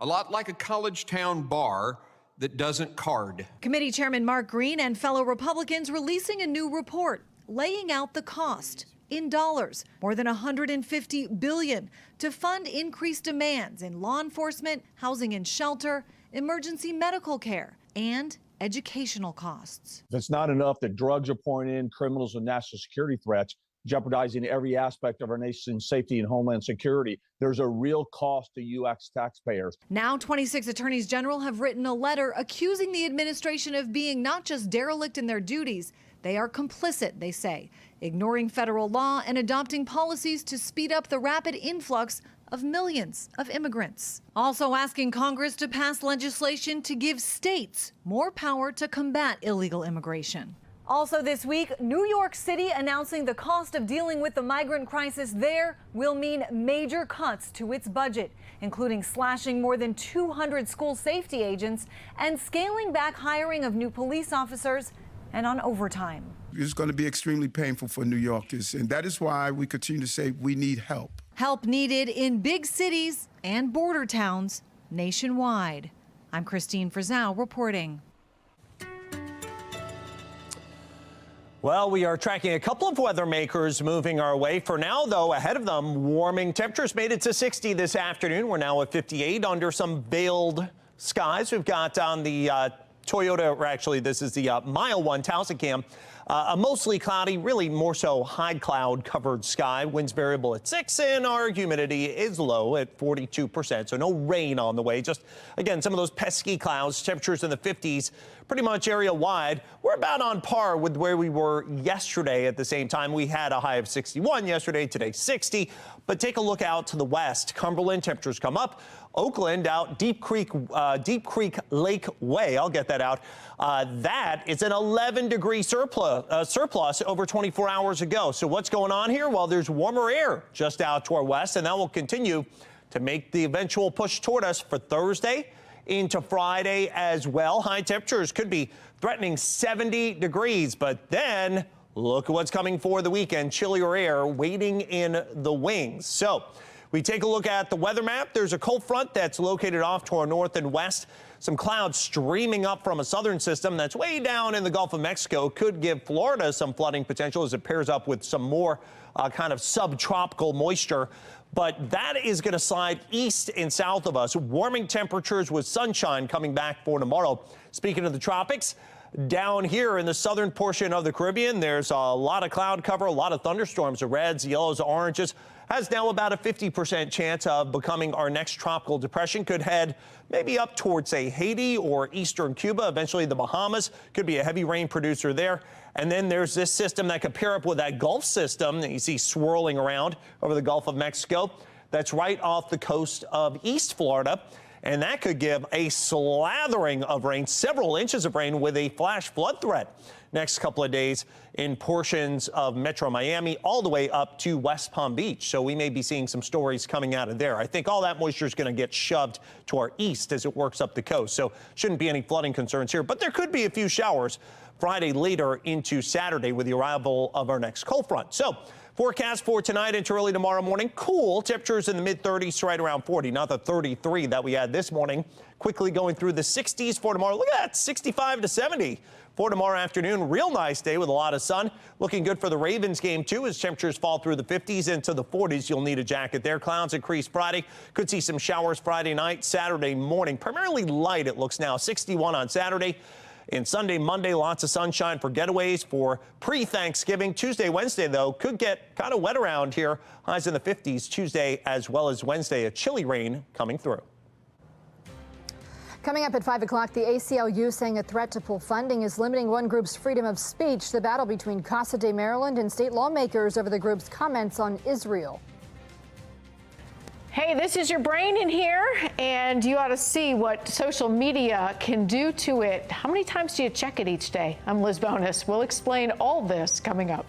A lot like a college town bar that doesn't card. Committee Chairman Mark Green and fellow Republicans releasing a new report laying out the cost in dollars, more than $150 billion to fund increased demands in law enforcement, housing and shelter, emergency medical care, and educational costs. If it's not enough that drugs are pouring in, criminals and national security threats, jeopardizing every aspect of our nation's safety and homeland security, there's a real cost to U.S. taxpayers. Now 26 attorneys general have written a letter accusing the administration of being not just derelict in their duties, they are complicit, they say, ignoring federal law and adopting policies to speed up the rapid influx of millions of immigrants. Also asking Congress to pass legislation to give states more power to combat illegal immigration. Also this week, New York City announcing the cost of dealing with the migrant crisis there will mean major cuts to its budget, including slashing more than 200 school safety agents and scaling back hiring of new police officers and on overtime. It's going to be extremely painful for New Yorkers, and that is why we continue to say we need help. Help needed in big cities and border towns nationwide. I'm Christine Frizzell reporting. Well, we are tracking a couple of weather makers moving our way. For now, though, ahead of them, warming temperatures made it to 60 this afternoon. We're now at 58 under some veiled skies. We've got on the Toyota, or actually this is the Mile 1 Towsicam, a mostly cloudy, really more so high cloud covered sky. Winds variable at 6 and our humidity is low at 42%. So no rain on the way. Just again, some of those pesky clouds, temperatures in the 50s, pretty much area wide. We're about on par with where we were yesterday at the same time. We had a high of 61 yesterday, today 60. But take a look out to the west. Cumberland temperatures come up. Oakland out Deep Creek Lake Way. I'll get that out. That is an 11-degree surplus over 24 hours ago. So what's going on here? Well, there's warmer air just out to our west, and that will continue to make the eventual push toward us for Thursday into Friday as well. High temperatures could be threatening 70 degrees, but then look at what's coming for the weekend. Chillier air waiting in the wings. So we take a look at the weather map. There's a cold front that's located off to our north and west. Some clouds streaming up from a southern system that's way down in the Gulf of Mexico. Could give Florida some flooding potential as it pairs up with some more kind of subtropical moisture. But that is going to slide east and south of us. Warming temperatures with sunshine coming back for tomorrow. Speaking of the tropics, down here in the southern portion of the Caribbean, there's a lot of cloud cover, a lot of thunderstorms, the reds, yellows, oranges. Has now about a 50% chance of becoming our next tropical depression. Could head maybe up towards, say, Haiti or eastern Cuba, eventually the Bahamas. Could be a heavy rain producer there. And then there's this system that could pair up with that Gulf system that you see swirling around over the Gulf of Mexico. That's right off the coast of East Florida. And that could give a slathering of rain, several inches of rain with a flash flood threat next couple of days in portions of Metro Miami all the way up to West Palm Beach. So we may be seeing some stories coming out of there. I think all that moisture is going to get shoved to our east as it works up the coast. So shouldn't be any flooding concerns here, but there could be a few showers Friday later into Saturday with the arrival of our next cold front. So Forecast for tonight into early tomorrow morning. Cool. Temperatures in the mid-30s to right around 40, not the 33 that we had this morning. Quickly going through the 60s for tomorrow. Look at that, 65 to 70 for tomorrow afternoon. Real nice day with a lot of sun. Looking good for the Ravens game, too, as temperatures fall through the 50s into the 40s. You'll need a jacket there. Clouds increase Friday. Could see some showers Friday night, Saturday morning. Primarily light, it looks now. 61 on Saturday. And Sunday, Monday, lots of sunshine for getaways for pre-Thanksgiving. Tuesday, Wednesday, though, could get kind of wet around here. Highs in the 50s Tuesday as well as Wednesday. A chilly rain coming through. Coming up at 5 o'clock, the ACLU saying a threat to pull funding is limiting one group's freedom of speech. The battle between Casa, Maryland and state lawmakers over the group's comments on Israel. Hey, this is your brain in here, and you ought to see what social media can do to it. How many times do you check it each day? I'm Liz Bonus. We'll explain all this coming up.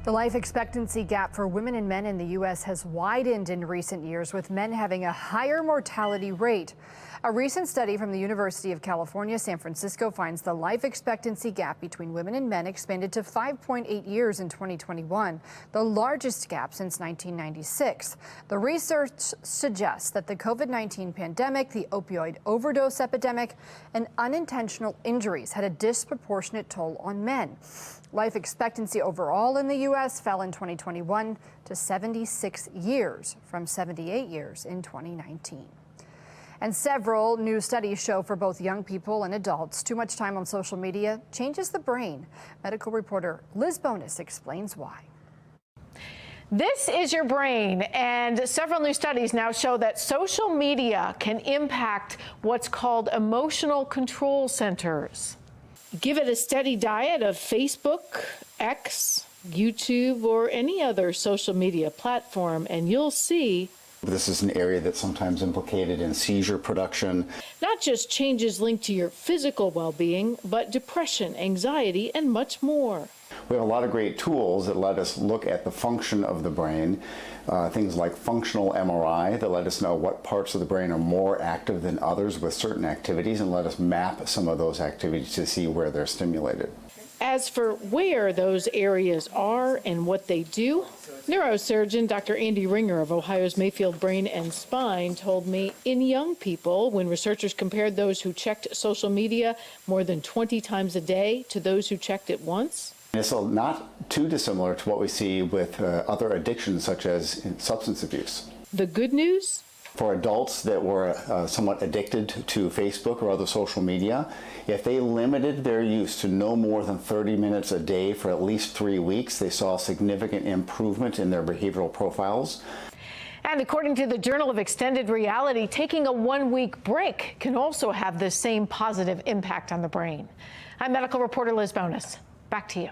The life expectancy gap for women and men in the U.S. has widened in recent years, with men having a higher mortality rate. A recent study from the University of California, San Francisco finds the life expectancy gap between women and men expanded to 5.8 years in 2021, the largest gap since 1996. The research suggests that the COVID-19 pandemic, the opioid overdose epidemic, and unintentional injuries had a disproportionate toll on men. Life expectancy overall in the U.S. fell in 2021 to 76 years from 78 years in 2019. And several new studies show for both young people and adults, too much time on social media changes the brain. Medical reporter Liz Bonus explains why. This is your brain, and several new studies now show that social media can impact what's called emotional control centers. Give it a steady diet of Facebook, X, YouTube, or any other social media platform, and you'll see This is an area that's sometimes implicated in seizure production. Not just changes linked to your physical well-being, but depression, anxiety, and much more. We have a lot of great tools that let us look at the function of the brain, things like functional MRI that let us know what parts of the brain are more active than others with certain activities and let us map some of those activities to see where they're stimulated. As for where those areas are and what they do, neurosurgeon Dr. Andy Ringer of Ohio's Mayfield Brain and Spine told me in young people, when researchers compared those who checked social media more than 20 times a day to those who checked it once. It's not too dissimilar to what we see with other addictions such as substance abuse. The good news? For adults that were somewhat addicted to Facebook or other social media, if they limited their use to no more than 30 minutes a day for at least 3 weeks, they saw a significant improvement in their behavioral profiles. And according to the Journal of Extended Reality, taking a 1-week break can also have the same positive impact on the brain. I'm medical reporter Liz Bonus. Back to you.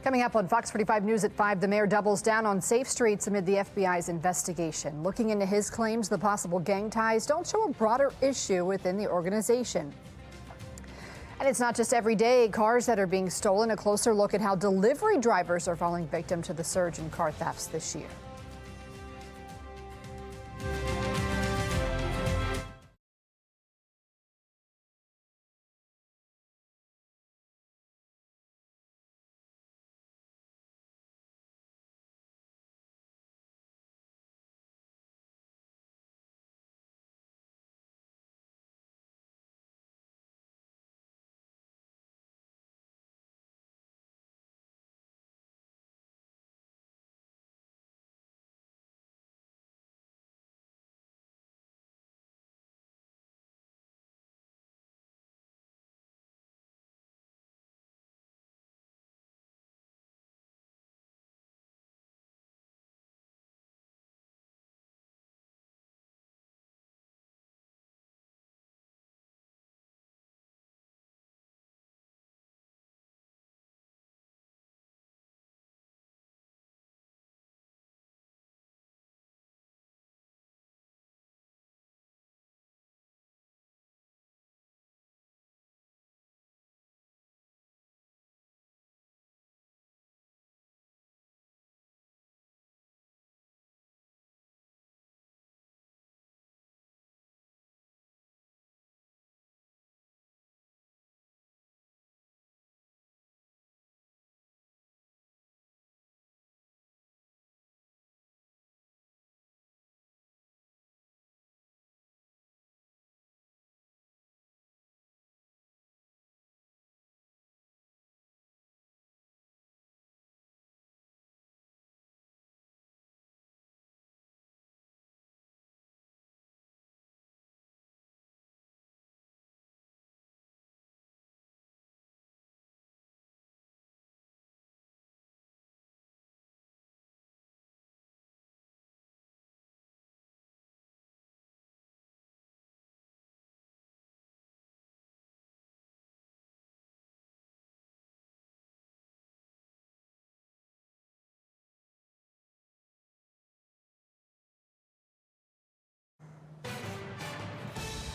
Coming up on Fox 45 News at 5, the mayor doubles down on safe streets amid the FBI's investigation. Looking into his claims the possible gang ties don't show a broader issue within the organization. And it's not just everyday cars that are being stolen. A closer look at how delivery drivers are falling victim to the surge in car thefts this year.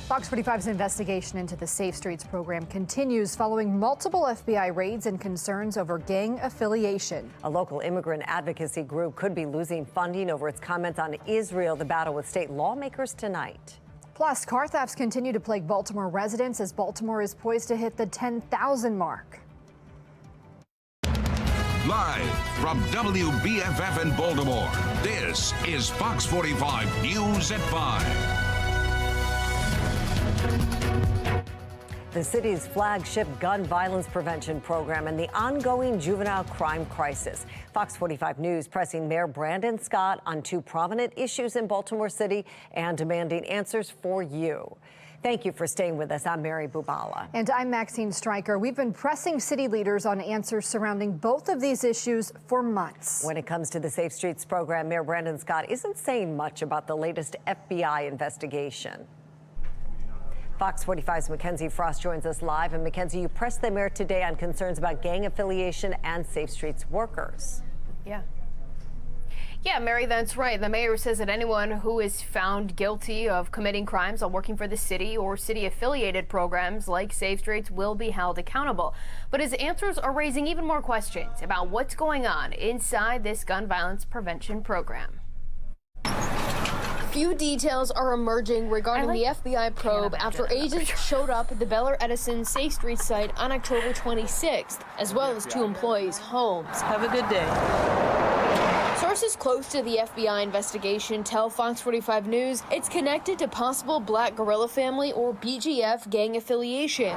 Fox 45's investigation into the Safe Streets program continues following multiple FBI raids and concerns over gang affiliation. A local immigrant advocacy group could be losing funding over its comments on Israel, the battle with state lawmakers tonight. Plus, car thefts continue to plague Baltimore residents as Baltimore is poised to hit the 10,000 mark. Live from WBFF in Baltimore, this is Fox 45 News at 5. The city's flagship gun violence prevention program and the ongoing juvenile crime crisis. Fox 45 News pressing Mayor Brandon Scott on two prominent issues in Baltimore City and demanding answers for you. Thank you for staying with us. I'm Mary Bubala. And I'm Maxine Stryker. We've been pressing city leaders on answers surrounding both of these issues for months. When it comes to the Safe Streets program, Mayor Brandon Scott isn't saying much about the latest FBI investigation. Fox 45's Mackenzie Frost joins us live. And Mackenzie, you pressed the mayor today on concerns about gang affiliation and Safe Streets workers. Yeah. Yeah, Mary, that's right. The mayor says that anyone who is found guilty of committing crimes while working for the city or city-affiliated programs like Safe Streets will be held accountable. But his answers are raising even more questions about what's going on inside this gun violence prevention program. Few details are emerging regarding the FBI probe after agents showed up at the Bel Air Edison Safe Street site on October 26th, as well as 2 employees' homes. Have a good day. Sources close to the FBI investigation tell Fox 45 News it's connected to possible Black Guerrilla Family or BGF gang affiliation.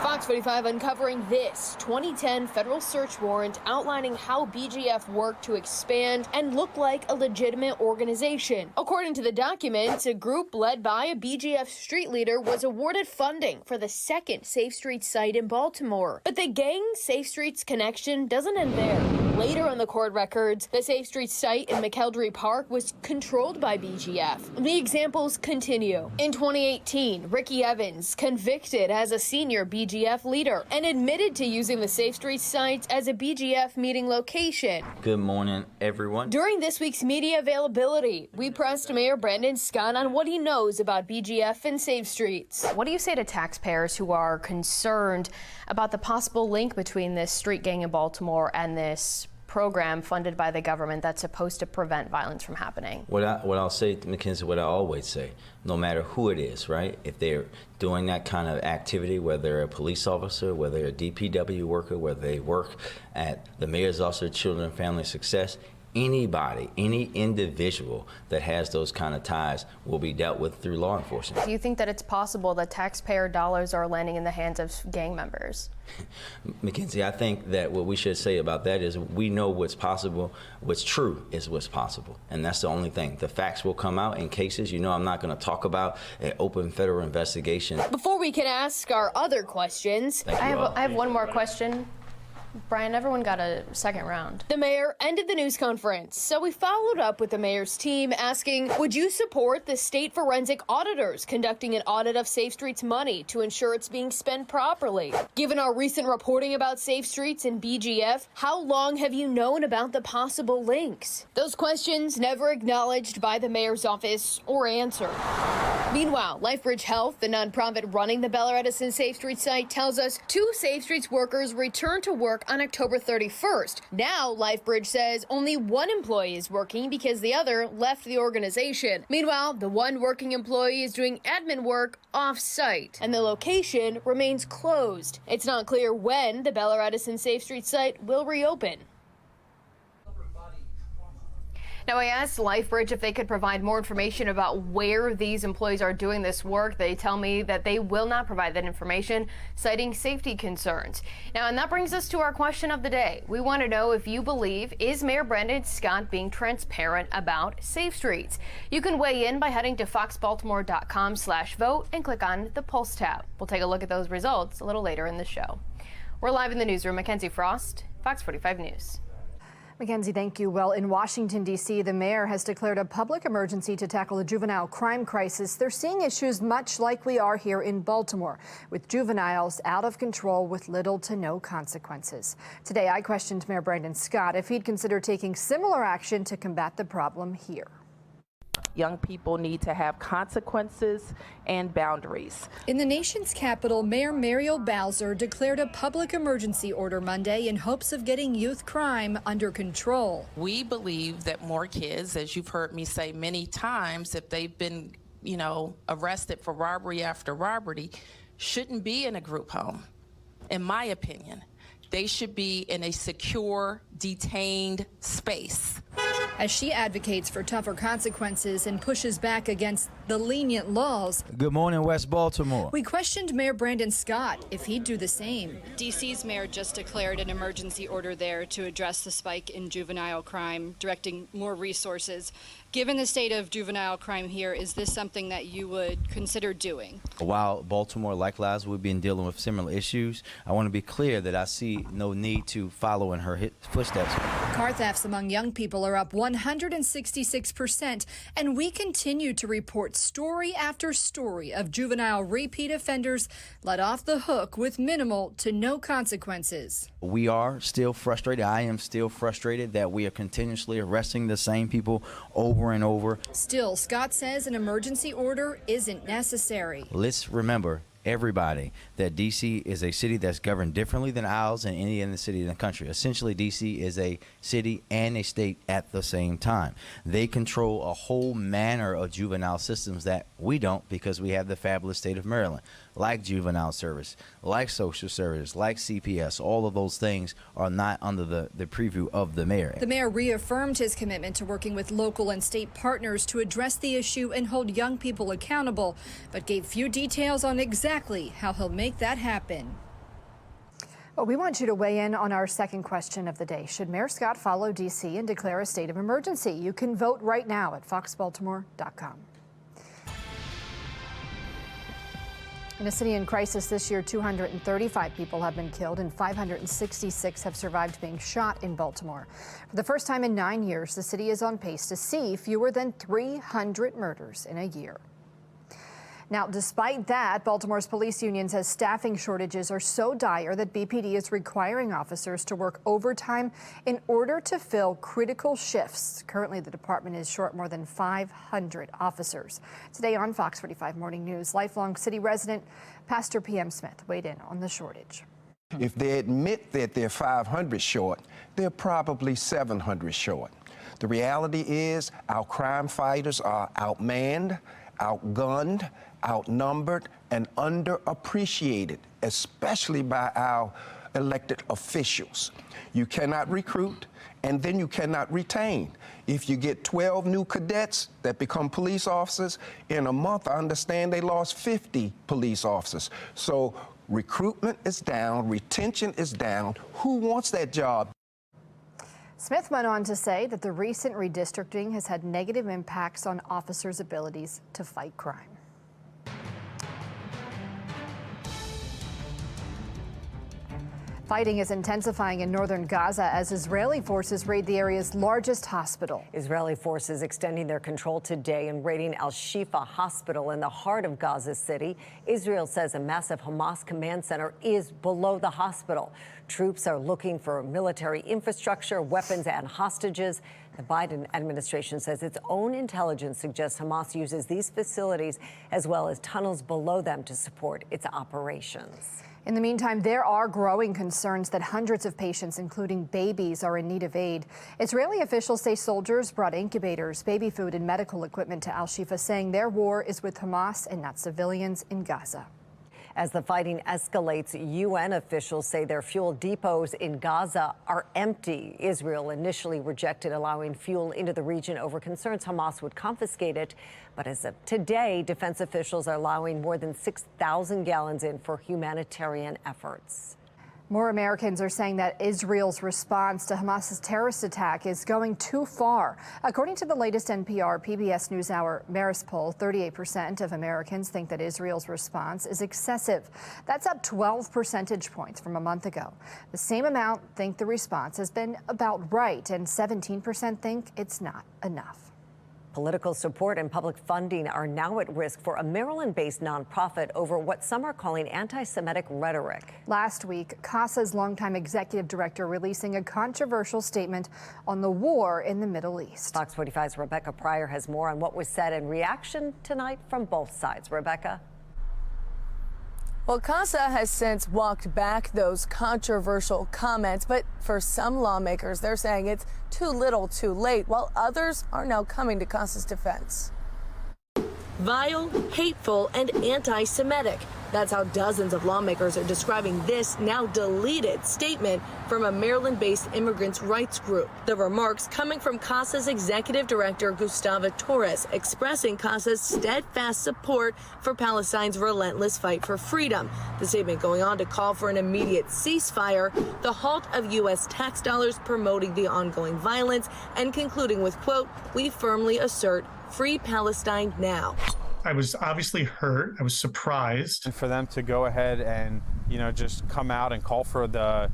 Fox 45 uncovering this 2010 federal search warrant outlining how BGF worked to expand and look like a legitimate organization. According to the documents, a group led by a BGF street leader was awarded funding for the second Safe Streets site in Baltimore. But the gang Safe Streets connection doesn't end there. Later on the court records, the Safe Streets site in McElderry Park was controlled by BGF. The examples continue. In 2018, Ricky Evans, convicted as a senior BGF leader and admitted to using the Safe Streets site as a BGF meeting location. Good morning, everyone. During this week's media availability, we pressed Mayor Brandon Scott on what he knows about BGF and Safe Streets. What do you say to taxpayers who are concerned about the possible link between this street gang in Baltimore and this program funded by the government that's supposed to prevent violence from happening? What I'll say, Mackenzie, what I always say, no matter who it is, right? If they're doing that kind of activity, whether they're a police officer, whether they're a DPW worker, whether they work at the Mayor's Office of Children and Family Success, anybody, any individual that has those kind of ties will be dealt with through law enforcement. Do you think that it's possible that taxpayer dollars are landing in the hands of gang members? Mackenzie, I think that what we should say about that is we know what's possible. What's true is what's possible. And that's the only thing. The facts will come out in cases. You know, I'm not going to talk about an open federal investigation. Before we can ask our other questions, I have one more question. Brian, everyone got a second round. The mayor ended the news conference, so we followed up with the mayor's team asking, would you support the state forensic auditors conducting an audit of Safe Streets money to ensure it's being spent properly? Given our recent reporting about Safe Streets and BGF, how long have you known about the possible links? Those questions never acknowledged by the mayor's office or answered. Meanwhile, LifeBridge Health, the nonprofit running the Bel Air Edison Safe Streets site, tells us 2 Safe Streets workers returned to work on October 31st. Now, LifeBridge says only 1 employee is working because the other left the organization. Meanwhile, the 1 working employee is doing admin work off-site, and the location remains closed. It's not clear when the Bel Air Edison Safe Streets site will reopen. Now, I asked LifeBridge if they could provide more information about where these employees are doing this work. They tell me that they will not provide that information, citing safety concerns. Now, and that brings us to our question of the day. We want to know if you believe, is Mayor Brandon Scott being transparent about Safe Streets? You can weigh in by heading to foxbaltimore.com/vote and click on the Pulse tab. We'll take a look at those results a little later in the show. We're live in the newsroom. Mackenzie Frost, Fox 45 News. Mackenzie, thank you. Well, in Washington, D.C., the mayor has declared a public emergency to tackle the juvenile crime crisis. They're seeing issues much like we are here in Baltimore, with juveniles out of control with little to no consequences. Today, I questioned Mayor Brandon Scott if he'd consider taking similar action to combat the problem here. Young people need to have consequences and boundaries. In the nation's capital, Mayor Muriel Bowser declared a public emergency order Monday in hopes of getting youth crime under control. We believe that more kids, as you've heard me say many times, if they've been, arrested for robbery after robbery, shouldn't be in a group home, in my opinion. They should be in a secure, detained space. As she advocates for tougher consequences and pushes back against the lenient laws. Good morning, West Baltimore. We questioned Mayor Brandon Scott if he'd do the same. DC's mayor just declared an emergency order there to address the spike in juvenile crime, directing more resources. Given the state of juvenile crime here, is this something that you would consider doing? While Baltimore, like Gaza, we've been dealing with similar issues, I want to be clear that I see no need to follow in her footsteps. Car thefts among young people are up 166%, and we continue to report story after story of juvenile repeat offenders let off the hook with minimal to no consequences. We are still frustrated. I am still frustrated that we are continuously arresting the same people over and over. Still, Scott says an emergency order isn't necessary. Let's remember, everybody, that D.C. is a city that's governed differently than ours and any other city in the country. Essentially, D.C. is a city and a state at the same time. They control a whole manner of juvenile systems that we don't, because we have the fabulous state of Maryland, like juvenile service, like social service, like CPS. All of those things are not under the preview of the mayor. The mayor reaffirmed his commitment to working with local and state partners to address the issue and hold young people accountable, but gave few details on exactly how he'll make that happen. Well, we want you to weigh in on our second question of the day. Should Mayor Scott follow D.C. and declare a state of emergency? You can vote right now at foxbaltimore.com. In a city in crisis this year, 235 people have been killed and 566 have survived being shot in Baltimore. For the first time in 9 years, the city is on pace to see fewer than 300 murders in a year. Now, despite that, Baltimore's police union says staffing shortages are so dire that BPD is requiring officers to work overtime in order to fill critical shifts. Currently, the department is short more than 500 officers. Today on Fox 45 Morning News, lifelong city resident Pastor P.M. Smith weighed in on the shortage. If they admit that they're 500 short, they're probably 700 short. The reality is our crime fighters are outmanned, outgunned, outnumbered, and underappreciated, especially by our elected officials. You cannot recruit, and then you cannot retain. If you get 12 new cadets that become police officers, in a month, I understand they lost 50 police officers. So recruitment is down, retention is down. Who wants that job? Smith went on to say that the recent redistricting has had negative impacts on officers' abilities to fight crime. Fighting is intensifying in northern Gaza as Israeli forces raid the area's largest hospital. Israeli forces extending their control today and raiding Al-Shifa hospital in the heart of Gaza City. Israel says a massive Hamas command center is below the hospital. Troops are looking for military infrastructure, weapons, and hostages. The Biden administration says its own intelligence suggests Hamas uses these facilities as well as tunnels below them to support its operations. In the meantime, there are growing concerns that hundreds of patients, including babies, are in need of aid. Israeli officials say soldiers brought incubators, baby food, and medical equipment to Al-Shifa, saying their war is with Hamas and not civilians in Gaza. As the fighting escalates, UN officials say their fuel depots in Gaza are empty. Israel initially rejected allowing fuel into the region over concerns Hamas would confiscate it. But as of today, defense officials are allowing more than 6,000 gallons in for humanitarian efforts. More Americans are saying that Israel's response to Hamas's terrorist attack is going too far. According to the latest NPR PBS NewsHour Marist poll, 38% of Americans think that Israel's response is excessive. That's up 12 percentage points from a month ago. The same amount think the response has been about right, and 17% think it's not enough. Political support and public funding are now at risk for a Maryland-based nonprofit over what some are calling anti-Semitic rhetoric. Last week, Casa's longtime executive director releasing a controversial statement on the war in the Middle East. Fox 45's Rebecca Pryor has more on what was said in reaction tonight from both sides. Rebecca? Well, Casa has since walked back those controversial comments, but for some lawmakers, they're saying it's too little too late, while others are now coming to Casa's defense. Vile, hateful, and anti-Semitic. That's how dozens of lawmakers are describing this now deleted statement from a Maryland-based immigrants' rights group. The remarks coming from Casa's executive director, Gustavo Torres, expressing Casa's steadfast support for Palestine's relentless fight for freedom. The statement going on to call for an immediate ceasefire, the halt of U.S. tax dollars promoting the ongoing violence, and concluding with, quote, "We firmly assert free Palestine now." I was obviously hurt. I was surprised. And for them to go ahead and, just come out and call for a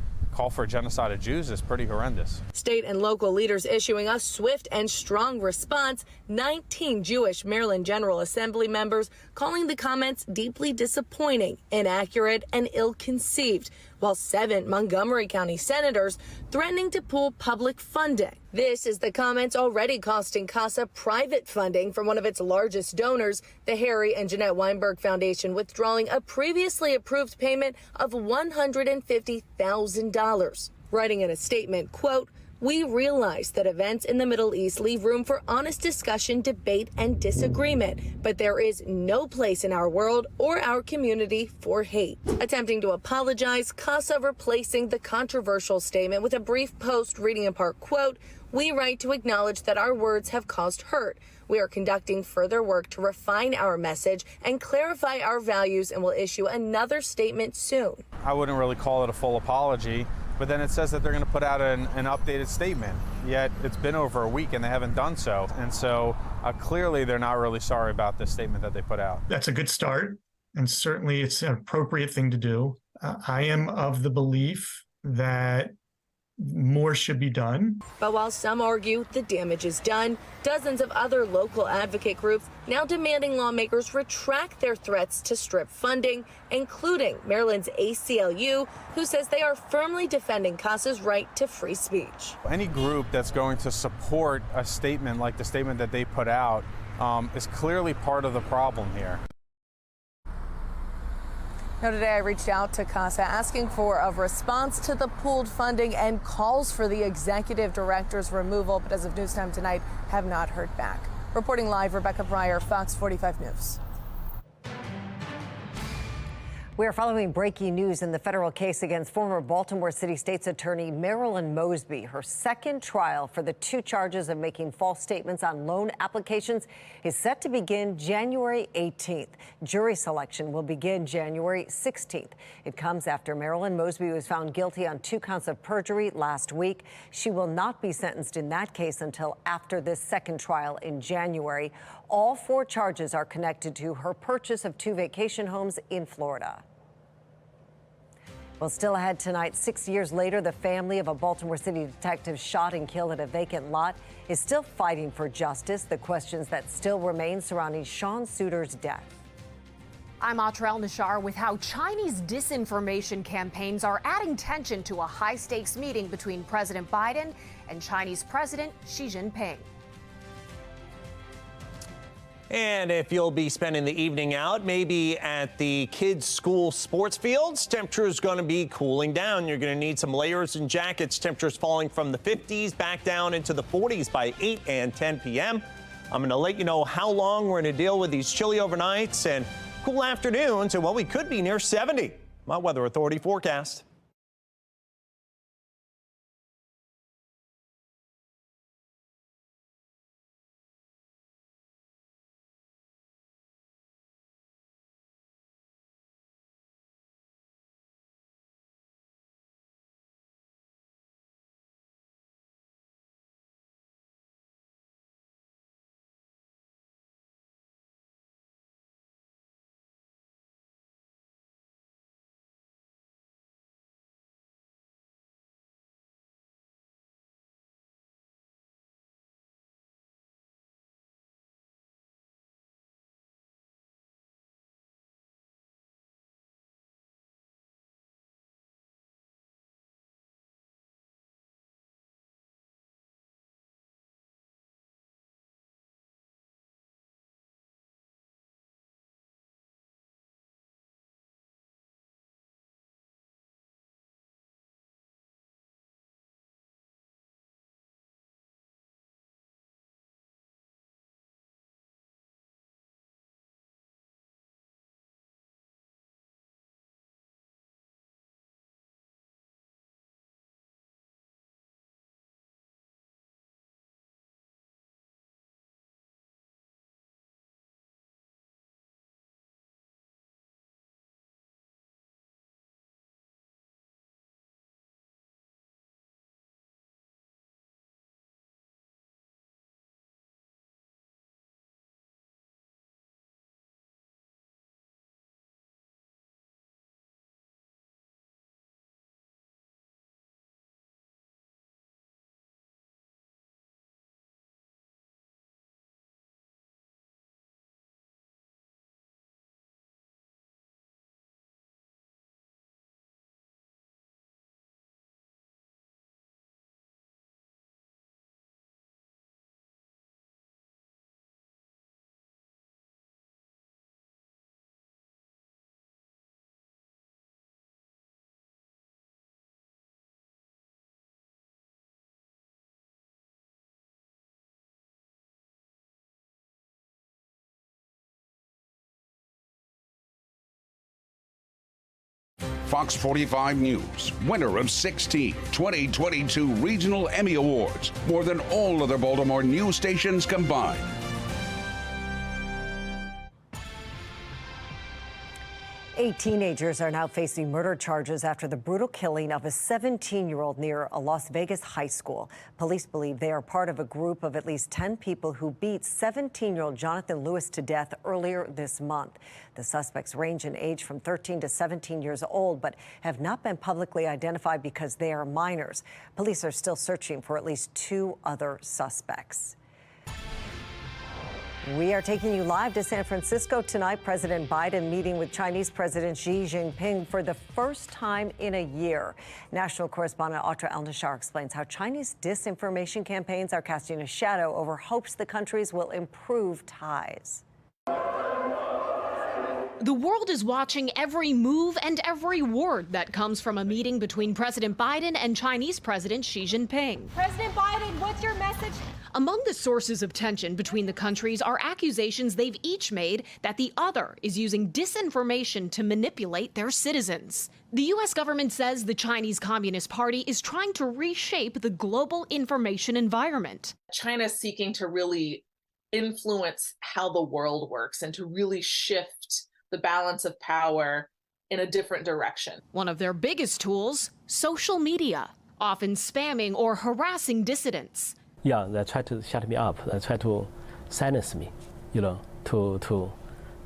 genocide of Jews is pretty horrendous. State and local leaders issuing a swift and strong response. 19 Jewish Maryland General Assembly members calling the comments deeply disappointing, inaccurate, and ill-conceived, while 7 Montgomery County senators threatening to pull public funding. This is the comments already costing Casa private funding from one of its largest donors, the Harry and Jeanette Weinberg Foundation, withdrawing a previously approved payment of $150,000. Writing in a statement, quote, "We realize that events in the Middle East leave room for honest discussion, debate, and disagreement, but there is no place in our world or our community for hate." Attempting to apologize, Casa replacing the controversial statement with a brief post reading in part, quote, "We write to acknowledge that our words have caused hurt. We are conducting further work to refine our message and clarify our values and will issue another statement soon." I wouldn't really call it a full apology, but then it says that they're going to put out an updated statement. Yet it's been over a week and they haven't done so. And so clearly they're not really sorry about this statement that they put out. That's a good start, and certainly it's an appropriate thing to do. I am of the belief that more should be done. But while some argue the damage is done, dozens of other local advocate groups now demanding lawmakers retract their threats to strip funding, including Maryland's ACLU, who says they are firmly defending Casa's right to free speech. Any group that's going to support a statement like the statement that they put out is clearly part of the problem here. Now, today I reached out to Casa asking for a response to the pooled funding and calls for the executive director's removal, but as of news time tonight, have not heard back. Reporting live, Rebecca Pryor, Fox 45 News. We are following breaking news in the federal case against former Baltimore City State's Attorney Marilyn Mosby. Her second trial for the 2 charges of making false statements on loan applications is set to begin January 18th. Jury selection will begin January 16th. It comes after Marilyn Mosby was found guilty on 2 counts of perjury last week. She will not be sentenced in that case until after this second trial in January. All 4 charges are connected to her purchase of 2 vacation homes in Florida. Well, still ahead tonight, 6 years later, the family of a Baltimore City detective shot and killed at a vacant lot is still fighting for justice. The questions that still remain surrounding Sean Suter's death. I'm Atrell Nishar with how Chinese disinformation campaigns are adding tension to a high-stakes meeting between President Biden and Chinese President Xi Jinping. And if you'll be spending the evening out, maybe at the kids' school sports fields, temperatures going to be cooling down. You're going to need some layers and jackets. Temperatures falling from the 50s back down into the 40s by 8 and 10 p.m. I'm going to let you know how long we're going to deal with these chilly overnights and cool afternoons, and we could be near 70. My Weather Authority forecast. Fox 45 News, winner of 16 2022 Regional Emmy Awards, more than all other Baltimore news stations combined. Eight teenagers are now facing murder charges after the brutal killing of a 17-year-old near a Las Vegas high school. Police believe they are part of a group of at least 10 people who beat 17-year-old Jonathan Lewis to death earlier this month. The suspects range in age from 13 to 17 years old, but have not been publicly identified because they are minors. Police are still searching for at least 2 other suspects. We are taking you live to San Francisco tonight. President Biden meeting with Chinese President Xi Jinping for the first time in a year. National correspondent Audra El-Nashar explains how Chinese disinformation campaigns are casting a shadow over hopes the countries will improve ties. The world is watching every move and every word that comes from a meeting between President Biden and Chinese President Xi Jinping. President Biden, what's your message? Among the sources of tension between the countries are accusations they've each made that the other is using disinformation to manipulate their citizens. The U.S. government says the Chinese Communist Party is trying to reshape the global information environment. China is seeking to really influence how the world works and to really shift the balance of power in a different direction. One of their biggest tools, social media, often spamming or harassing dissidents. Yeah, they try to shut me up. They try to silence me, to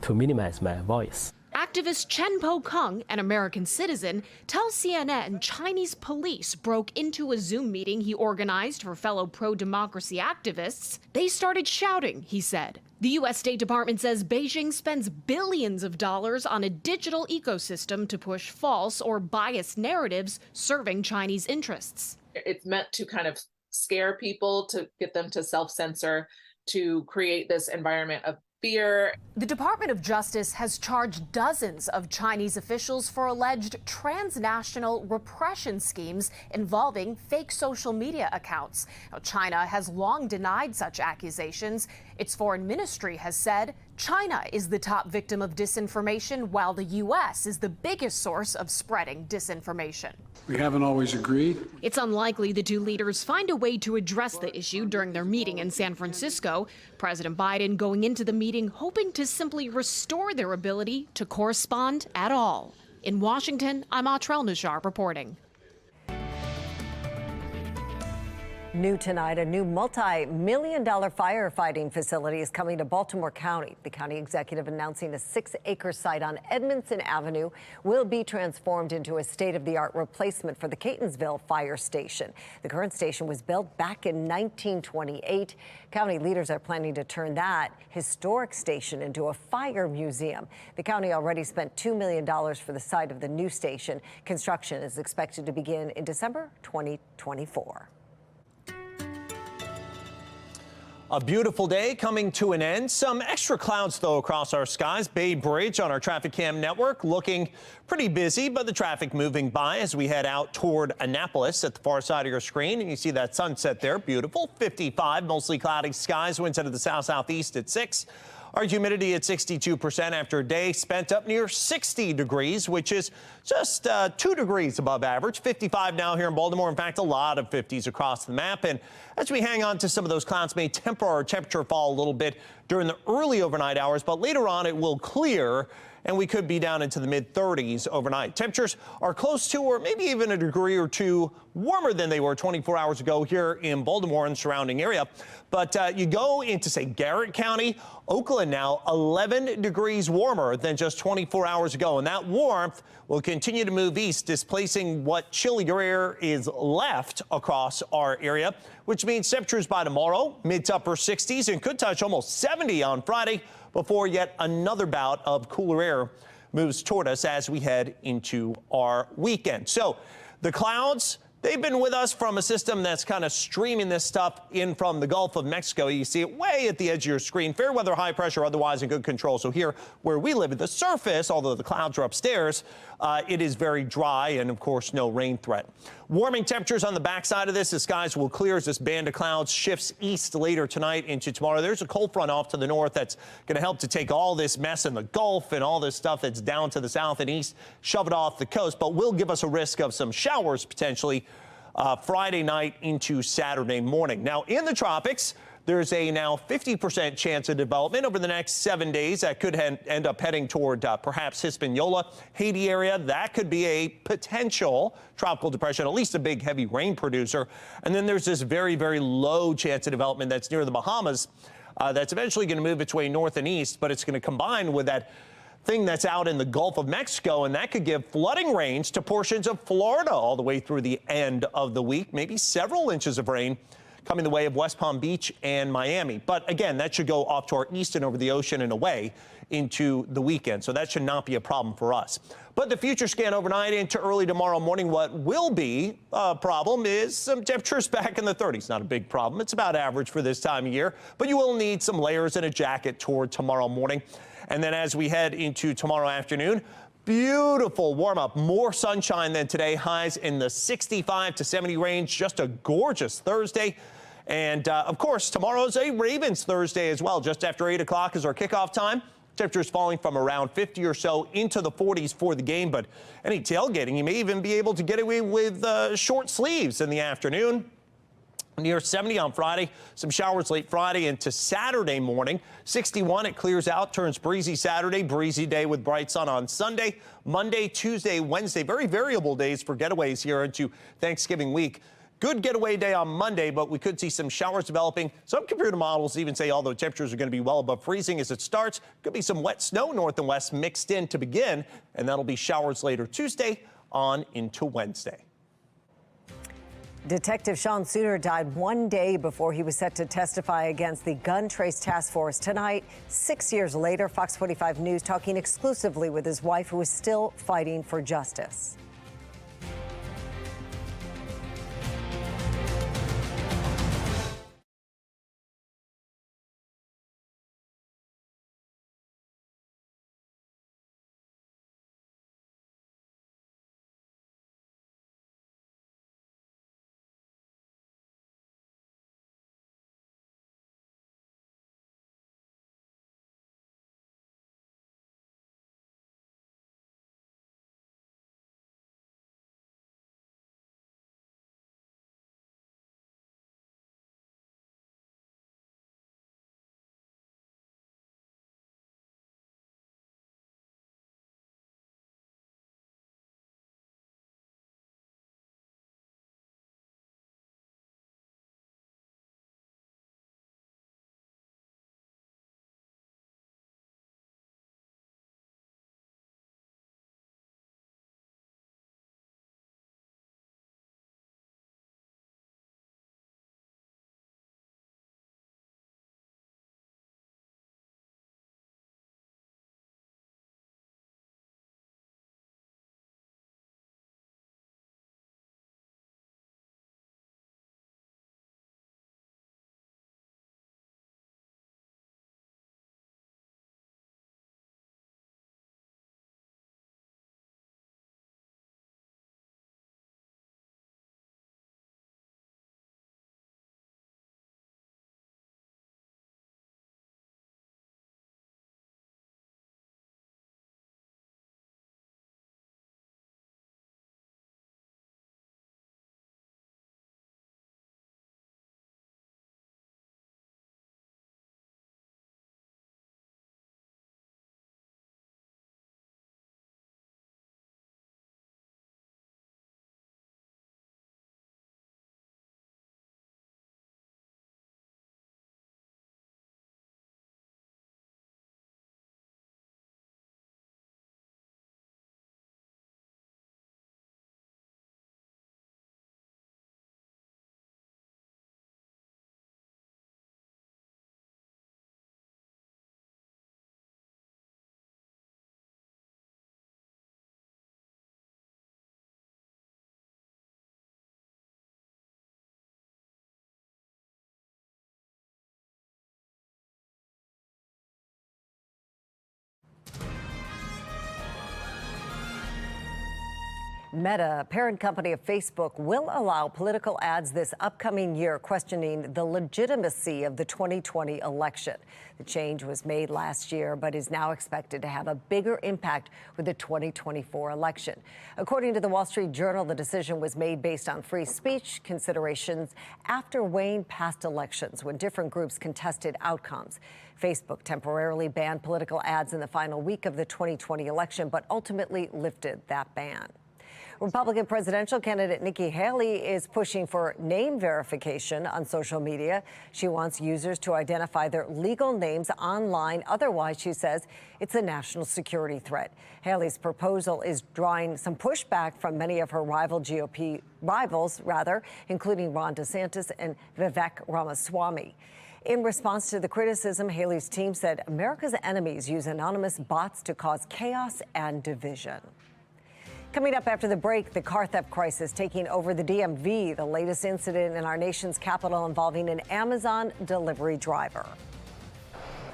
minimize my voice. Activist Chen Po-kung, an American citizen, tells CNN Chinese police broke into a Zoom meeting he organized for fellow pro-democracy activists. They started shouting, he said. The U.S. State Department says Beijing spends billions of dollars on a digital ecosystem to push false or biased narratives serving Chinese interests. It's meant to kind of scare people, to get them to self-censor, to create this environment of fear. The Department of Justice has charged dozens of Chinese officials for alleged transnational repression schemes involving fake social media accounts. Now, China has long denied such accusations. Its foreign ministry has said China is the top victim of disinformation, while the U.S. is the biggest source of spreading disinformation. We haven't always agreed. It's unlikely the two leaders find a way to address the issue during their meeting in San Francisco. President Biden going into the meeting hoping to simply restore their ability to correspond at all. In Washington, I'm Audra El-Nashar reporting. New tonight, a new multi-million-dollar firefighting facility is coming to Baltimore County. The county executive announcing a 6-acre site on Edmondson Avenue will be transformed into a state-of-the-art replacement for the Catonsville Fire Station. The current station was built back in 1928. County leaders are planning to turn that historic station into a fire museum. The county already spent $2 million for the site of the new station. Construction is expected to begin in December 2024. A beautiful day coming to an end. Some extra clouds, though, across our skies. Bay Bridge on our traffic cam network looking pretty busy, but the traffic moving by as we head out toward Annapolis at the far side of your screen. And you see that sunset there. Beautiful. 55, mostly cloudy skies. Winds out of the south-southeast at 6. Our humidity at 62% after a day spent up near 60 degrees, which is just 2 degrees above average. 55 now here in Baltimore. In fact, a lot of 50s across the map. And as we hang on to some of those clouds, may temper our temperature fall a little bit during the early overnight hours, but later on it will clear and we could be down into the mid-30s overnight. Temperatures are close to or maybe even a degree or two warmer than they were 24 hours ago here in Baltimore and surrounding area. But you go into, say, Garrett County, Oakland now 11 degrees warmer than just 24 hours ago. And that warmth will continue to move east, displacing what chillier air is left across our area, which means temperatures by tomorrow, mid to upper 60s, and could touch almost 70 on Friday before yet another bout of cooler air moves toward us as we head into our weekend. So the clouds They've been with us from a system that's kind of streaming this stuff in from the Gulf of Mexico. You see it way at the edge of your screen. Fair weather, high pressure, otherwise in good control. So here, where we live at the surface, although the clouds are upstairs, it is very dry and, of course, no rain threat. Warming temperatures on the backside of this. The skies will clear as this band of clouds shifts east later tonight into tomorrow. There's a cold front off to the north that's going to help to take all this mess in the Gulf and all this stuff that's down to the south and east, shove it off the coast, but will give us a risk of some showers potentially Friday night into Saturday morning. Now, in the tropics, there's a now 50% chance of development over the next 7 days. That could end up heading toward perhaps Hispaniola, Haiti area. That could be a potential tropical depression, at least a big heavy rain producer. And then there's this very, very low chance of development that's near the Bahamas. That's eventually going to move its way north and east, but it's going to combine with that thing that's out in the Gulf of Mexico, and that could give flooding rains to portions of Florida all the way through the end of the week. Maybe several inches of rain coming the way of West Palm Beach and Miami. But again, that should go off to our east and over the ocean and away into the weekend. So that should not be a problem for us. But the future scan overnight into early tomorrow morning, what will be a problem is some temperatures back in the 30s. Not a big problem. It's about average for this time of year, but you will need some layers and a jacket toward tomorrow morning. And then as we head into tomorrow afternoon, beautiful warm up, more sunshine than today, highs in the 65 to 70 range. Just a gorgeous Thursday. And of course, tomorrow's a Ravens Thursday as well. Just after 8 o'clock is our kickoff time. Temperatures falling from around 50 or so into the 40s for the game. But any tailgating, you may even be able to get away with short sleeves in the afternoon. Near 70 on Friday, some showers late Friday into Saturday morning. 61, it clears out, turns breezy Saturday, breezy day with bright sun on Sunday. Monday, Tuesday, Wednesday, very variable days for getaways here into Thanksgiving week. Good getaway day on Monday, but we could see some showers developing. Some computer models even say although temperatures are going to be well above freezing as it starts, could be some wet snow north and west mixed in to begin, and that'll be showers later Tuesday on into Wednesday. Detective Sean Suter died 1 day before he was set to testify against the Gun Trace Task Force tonight. 6 years later, Fox 45 News talking exclusively with his wife, who is still fighting for justice. Meta, parent company of Facebook, will allow political ads this upcoming year, questioning the legitimacy of the 2020 election. The change was made last year, but is now expected to have a bigger impact with the 2024 election. According to the Wall Street Journal, the decision was made based on free speech considerations after weighing past elections when different groups contested outcomes. Facebook temporarily banned political ads in the final week of the 2020 election, but ultimately lifted that ban. Republican presidential candidate Nikki Haley is pushing for name verification on social media. She wants users to identify their legal names online. Otherwise, she says, it's a national security threat. Haley's proposal is drawing some pushback from many of her GOP rivals, including Ron DeSantis and Vivek Ramaswamy. In response to the criticism, Haley's team said America's enemies use anonymous bots to cause chaos and division. Coming up after the break, the car theft crisis taking over the DMV, the latest incident in our nation's capital involving an Amazon delivery driver.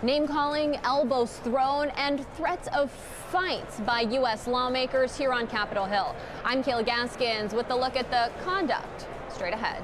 Name-calling, elbows thrown, and threats of fights by U.S. lawmakers here on Capitol Hill. I'm Kayla Gaskins with a look at the conduct straight ahead.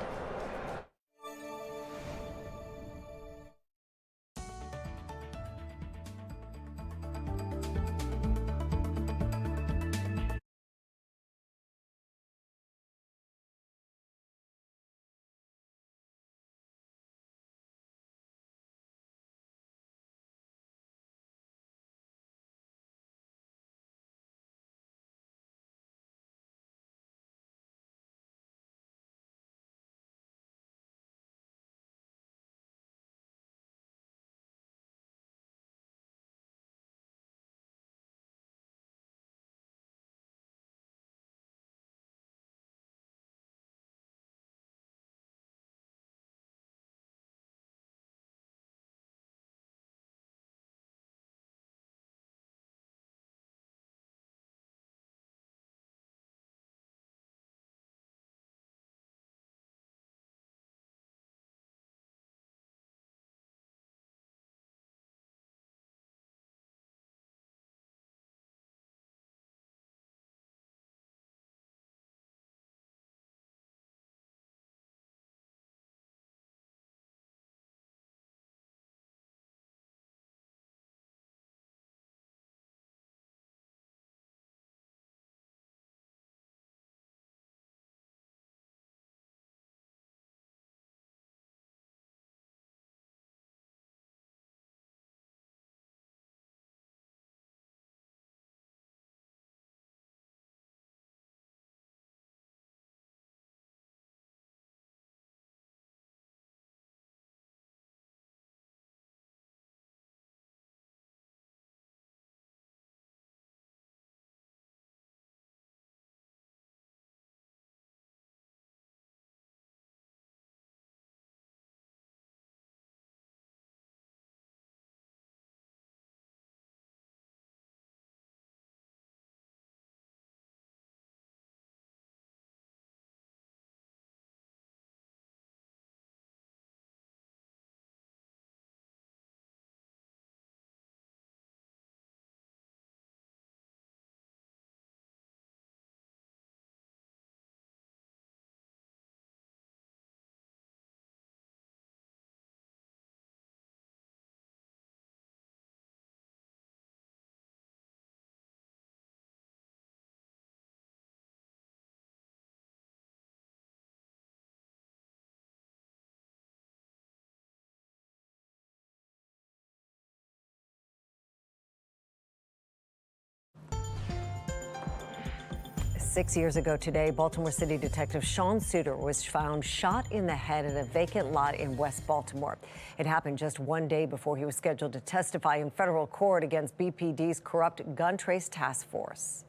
Six years ago today, Baltimore City Detective Sean Suter was found shot in the head at a vacant lot in West Baltimore. It happened just one day before he was scheduled to testify in federal court against BPD's corrupt gun trace task force.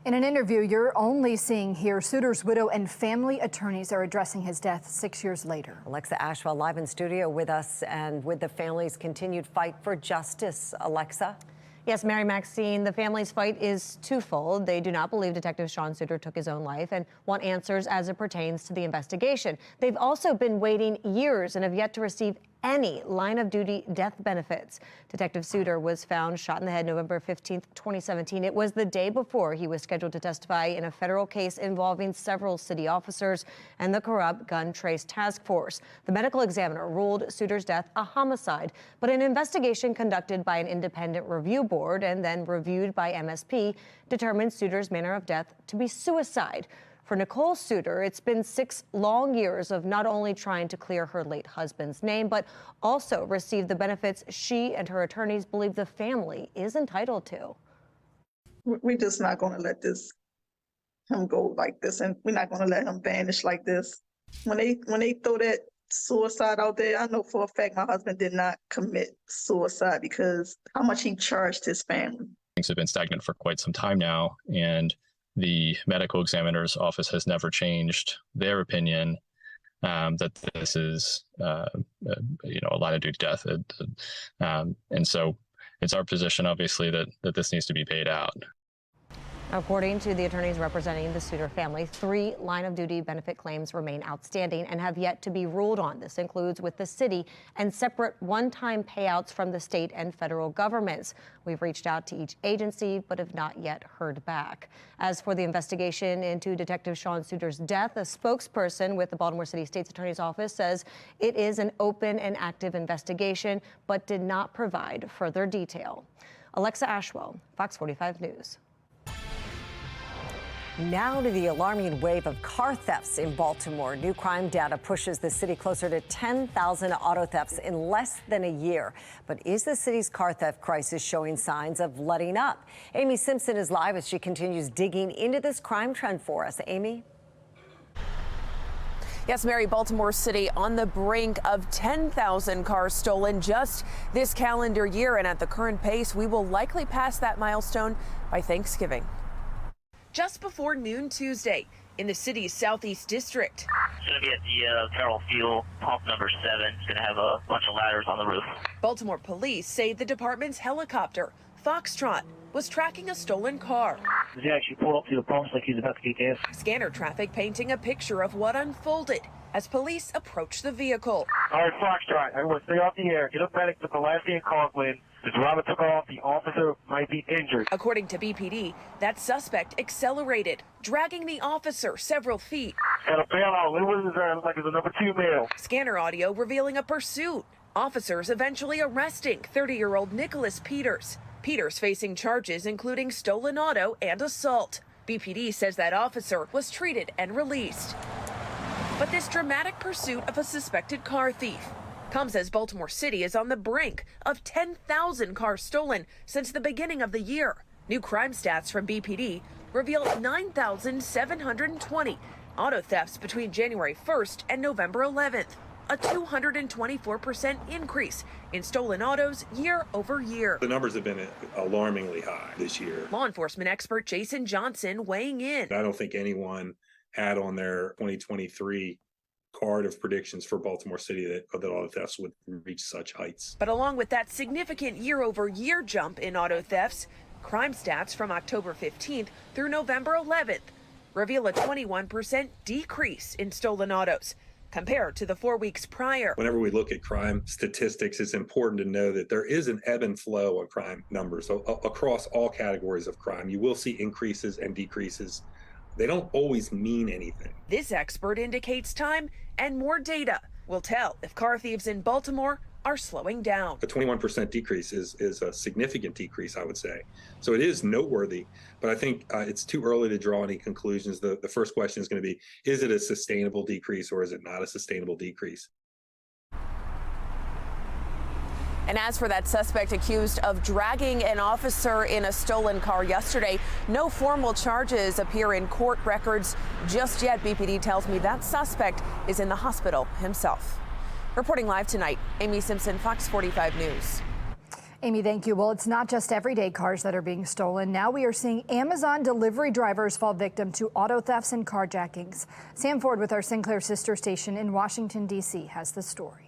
In an interview you're only seeing here, Suter's widow and family attorneys are addressing his death 6 years later. Alexa Ashwell live in studio with us and with the family's continued fight for justice. Alexa? Yes, Mary Maxine, the family's fight is twofold. They do not believe Detective Sean Suter took his own life and want answers as it pertains to the investigation. They've also been waiting years and have yet to receive any line-of-duty death benefits. Detective Suter was found shot in the head November 15th, 2017. It was the day before he was scheduled to testify in a federal case involving several city officers and the corrupt gun trace task force. The medical examiner ruled Suter's death a homicide, but an investigation conducted by an independent review board and then reviewed by MSP determined Suter's manner of death to be suicide. For Nicole Suter, it's been 6 long years of not only trying to clear her late husband's name, but also receive the benefits she and her attorneys believe the family is entitled to. We're just not going to let him go like this, and we're not going to let him vanish like this. When they throw that suicide out there, I know for a fact my husband did not commit suicide because how much he charged his family. Things have been stagnant for quite some time now, and the medical examiner's office has never changed their opinion that this is, a line-of-duty death. And so it's our position, obviously, that this needs to be paid out. According to the attorneys representing the Suter family, 3 line-of-duty benefit claims remain outstanding and have yet to be ruled on. This includes with the city and separate one-time payouts from the state and federal governments. We've reached out to each agency, but have not yet heard back. As for the investigation into Detective Sean Suter's death, a spokesperson with the Baltimore City State's Attorney's Office says it is an open and active investigation, but did not provide further detail. Alexa Ashwell, Fox 45 News. Now to the alarming wave of car thefts in Baltimore. New crime data pushes the city closer to 10,000 auto thefts in less than a year. But is the city's car theft crisis showing signs of letting up? Amy Simpson is live as she continues digging into this crime trend for us. Amy? Yes, Mary, Baltimore City on the brink of 10,000 cars stolen just this calendar year. And at the current pace, we will likely pass that milestone by Thanksgiving. Just before noon Tuesday in the city's southeast district. It's going to be at the Carroll Fuel pump number 7. It's going to have a bunch of ladders on the roof. Baltimore police say the department's helicopter, Foxtrot, was tracking a stolen car. He actually pulled up to the pumps like he's about to get gas. Scanner traffic painting a picture of what unfolded as police approached the vehicle. All right, Foxtrot, everyone stay off the air. Get up medic to the last day in Conklin. The driver took off. The officer might be injured. According to BPD, that suspect accelerated, dragging the officer several feet. Got a bail out. It was like it's a number 2 male. Scanner audio revealing a pursuit. Officers eventually arresting 30-year-old Nicholas Peters. Peters facing charges including stolen auto and assault. BPD says that officer was treated and released. But this dramatic pursuit of a suspected car thief comes as Baltimore City is on the brink of 10,000 cars stolen since the beginning of the year. New crime stats from BPD revealed 9,720 auto thefts between January 1st and November 11th, a 224% increase in stolen autos year over year. The numbers have been alarmingly high this year. Law enforcement expert Jason Johnson weighing in. I don't think anyone had on their 2023 card of predictions for Baltimore City that auto thefts would reach such heights. But along with that significant year-over-year jump in auto thefts, crime stats from October 15th through November 11th reveal a 21% decrease in stolen autos compared to the 4 weeks prior. Whenever we look at crime statistics, it's important to know that there is an ebb and flow of crime numbers. So across all categories of crime, you will see increases and decreases. They don't always mean anything. This expert indicates time and more data will tell if car thieves in Baltimore are slowing down. A 21% decrease is a significant decrease, I would say. So it is noteworthy, but I think it's too early to draw any conclusions. The first question is going to be, is it a sustainable decrease or is it not a sustainable decrease? And as for that suspect accused of dragging an officer in a stolen car yesterday, no formal charges appear in court records just yet. BPD tells me that suspect is in the hospital himself. Reporting live tonight, Amy Simpson, Fox 45 News. Amy, thank you. Well, it's not just everyday cars that are being stolen. Now we are seeing Amazon delivery drivers fall victim to auto thefts and carjackings. Sam Ford with our Sinclair sister station in Washington, D.C. has the story.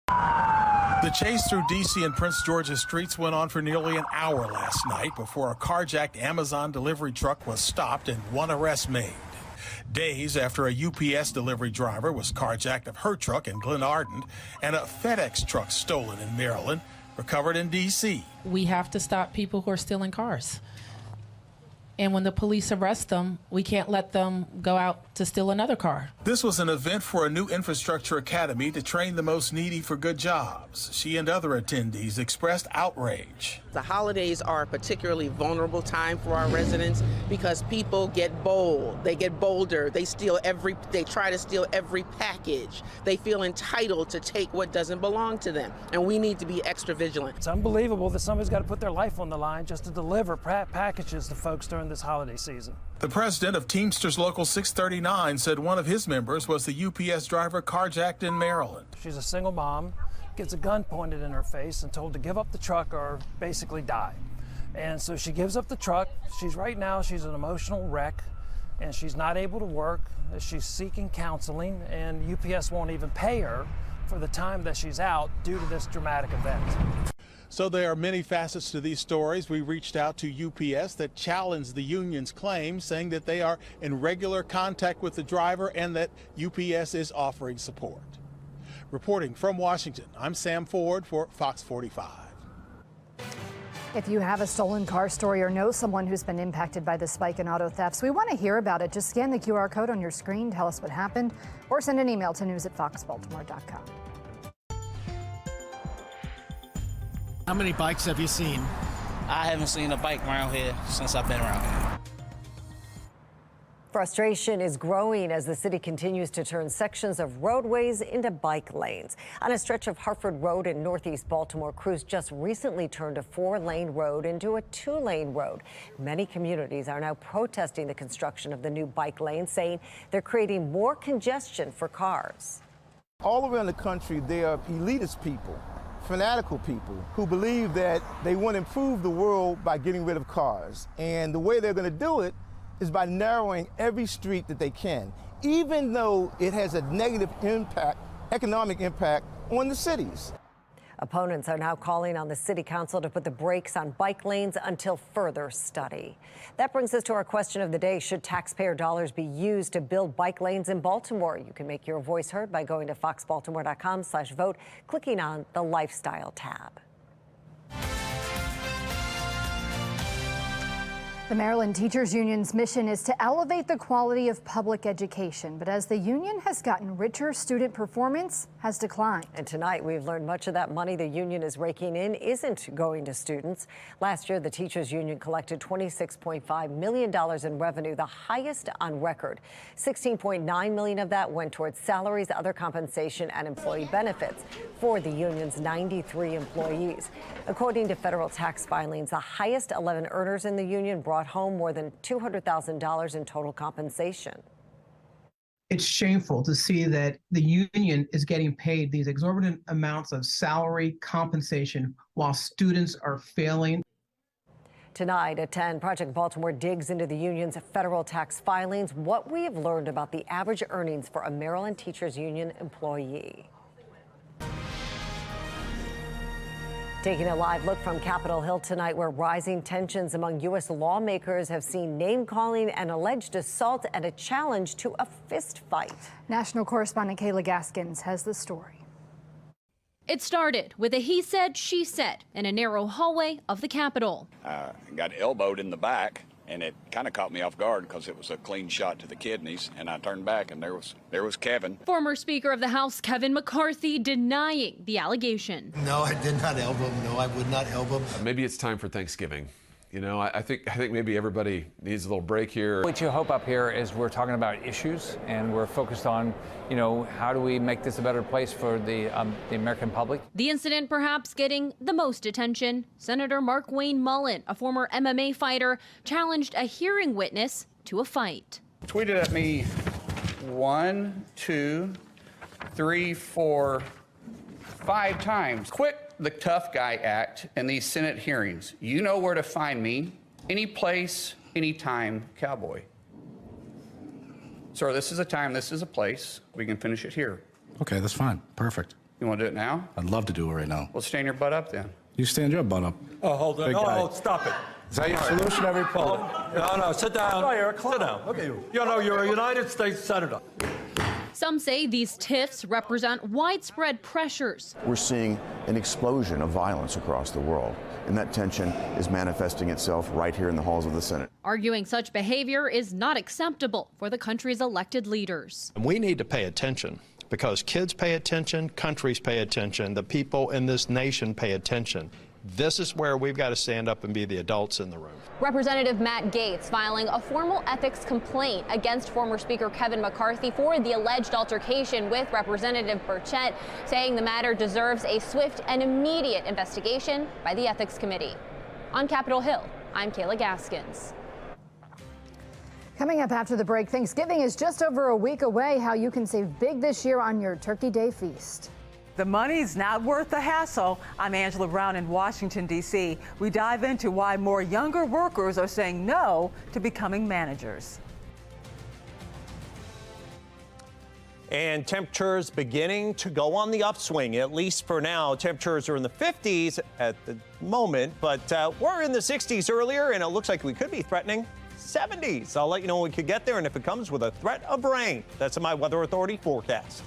The chase through D.C. and Prince George's streets went on for nearly an hour last night before a carjacked Amazon delivery truck was stopped and one arrest made. days after a UPS delivery driver was carjacked of her truck in Glen Ardent and a FedEx truck stolen in Maryland, recovered in D.C. We have to stop people who are stealing cars. And when the police arrest them, we can't let them go out to steal another car. This was an event for a new infrastructure academy to train the most needy for good jobs. She and other attendees expressed outrage. The holidays are a particularly vulnerable time for our residents because people get bold. They get bolder. They try to steal every package. They feel entitled to take what doesn't belong to them. And we need to be extra vigilant. It's unbelievable that somebody's got to put their life on the line just to deliver packages to folks during this holiday season. The president of Teamsters Local 639 said one of his members was the UPS driver carjacked in Maryland. She's a single mom, gets a gun pointed in her face and told to give up the truck or basically die. And so she gives up the truck. She's an emotional wreck, and she's not able to work. She's seeking counseling, and UPS won't even pay her for the time that she's out due to this dramatic event. So there are many facets to these stories. We reached out to UPS that challenged the union's claim, saying that they are in regular contact with the driver and that UPS is offering support. Reporting from Washington, I'm Sam Ford for Fox 45. If you have a stolen car story or know someone who's been impacted by the spike in auto thefts, we want to hear about it. Just scan the QR code on your screen, tell us what happened, or send an email to news@foxbaltimore.com. How many bikes have you seen? I haven't seen a bike around here since I've been around here. Frustration is growing as the city continues to turn sections of roadways into bike lanes. On a stretch of Hartford Road in northeast Baltimore, crews just recently turned a 4-lane road into a 2-lane road. Many communities are now protesting the construction of the new bike lane, saying they're creating more congestion for cars. All around the country, there are elitist people, fanatical people who believe that they want to improve the world by getting rid of cars. And the way they're going to do it is by narrowing every street that they can, even though it has a negative impact, economic impact on the cities. Opponents are now calling on the city council to put the brakes on bike lanes until further study. That brings us to our question of the day. Should taxpayer dollars be used to build bike lanes in Baltimore? You can make your voice heard by going to foxbaltimore.com/vote, clicking on the lifestyle tab. The Maryland Teachers Union's mission is to elevate the quality of public education. But as the union has gotten richer, student performance has declined. And tonight, we've learned much of that money the union is raking in isn't going to students. Last year, the Teachers Union collected $26.5 million in revenue, the highest on record. $16.9 million of that went towards salaries, other compensation, and employee benefits for the union's 93 employees. According to federal tax filings, the highest 11 earners in the union brought home more than $200,000 in total compensation. It's shameful to see that the union is getting paid these exorbitant amounts of salary compensation while students are failing. Tonight at 10, Project Baltimore digs into the union's federal tax filings, what we have learned about the average earnings for a Maryland Teachers Union employee. Taking a live look from Capitol Hill tonight, where rising tensions among U.S. lawmakers have seen name-calling and alleged assault and a challenge to a fist fight. National correspondent Kayla Gaskins has the story. It started with a he said, she said in a narrow hallway of the Capitol. Got elbowed in the back, and it kind of caught me off guard because it was a clean shot to the kidneys, and I turned back, and there was Kevin. Former Speaker of the House Kevin McCarthy denying the allegation. No, I did not elbow him. No, I would not elbow him. Maybe it's time for Thanksgiving. You know, I think maybe everybody needs a little break here. What you hope up here is we're talking about issues, and we're focused on, you know, how do we make this a better place for the American public. The incident perhaps getting the most attention. Senator Mark Wayne Mullen, a former MMA fighter, challenged a hearing witness to a fight. Tweeted at me 1, 2, 3, 4, 5 times. Quit the tough guy act in these Senate hearings. You know where to find me. Any place, anytime, cowboy. Sir, this is a time, this is a place. We can finish it here. Okay, that's fine. Perfect. You want to do it now? I'd love to do it right now. Well, stand your butt up then. You stand your butt up. Oh, hold on. Big guy. Oh, stop it. Is that your solution, every poll? No, sit down. Oh, you're a clown. Sit down. Look at you. You know, you're a United States Senator. Some say these tiffs represent widespread pressures. We're seeing an explosion of violence across the world, and that tension is manifesting itself right here in the halls of the Senate. Arguing such behavior is not acceptable for the country's elected leaders. We need to pay attention because kids pay attention, countries pay attention, the people in this nation pay attention. This is where we've got to stand up and be the adults in the room. Representative Matt Gaetz filing a formal ethics complaint against former Speaker Kevin McCarthy for the alleged altercation with Representative Burchett, saying the matter deserves a swift and immediate investigation by the Ethics Committee. On Capitol Hill, I'm Kayla Gaskins. Coming up after the break, Thanksgiving is just over a week away. How you can save big this year on your Turkey Day feast. The money's not worth the hassle. I'm Angela Brown in Washington, D.C. We dive into why more younger workers are saying no to becoming managers. And temperatures beginning to go on the upswing, at least for now. Temperatures are in the 50s at the moment, but we're in the 60s earlier, and it looks like we could be threatening 70s. I'll let you know when we could get there and if it comes with a threat of rain. That's in my Weather Authority forecast.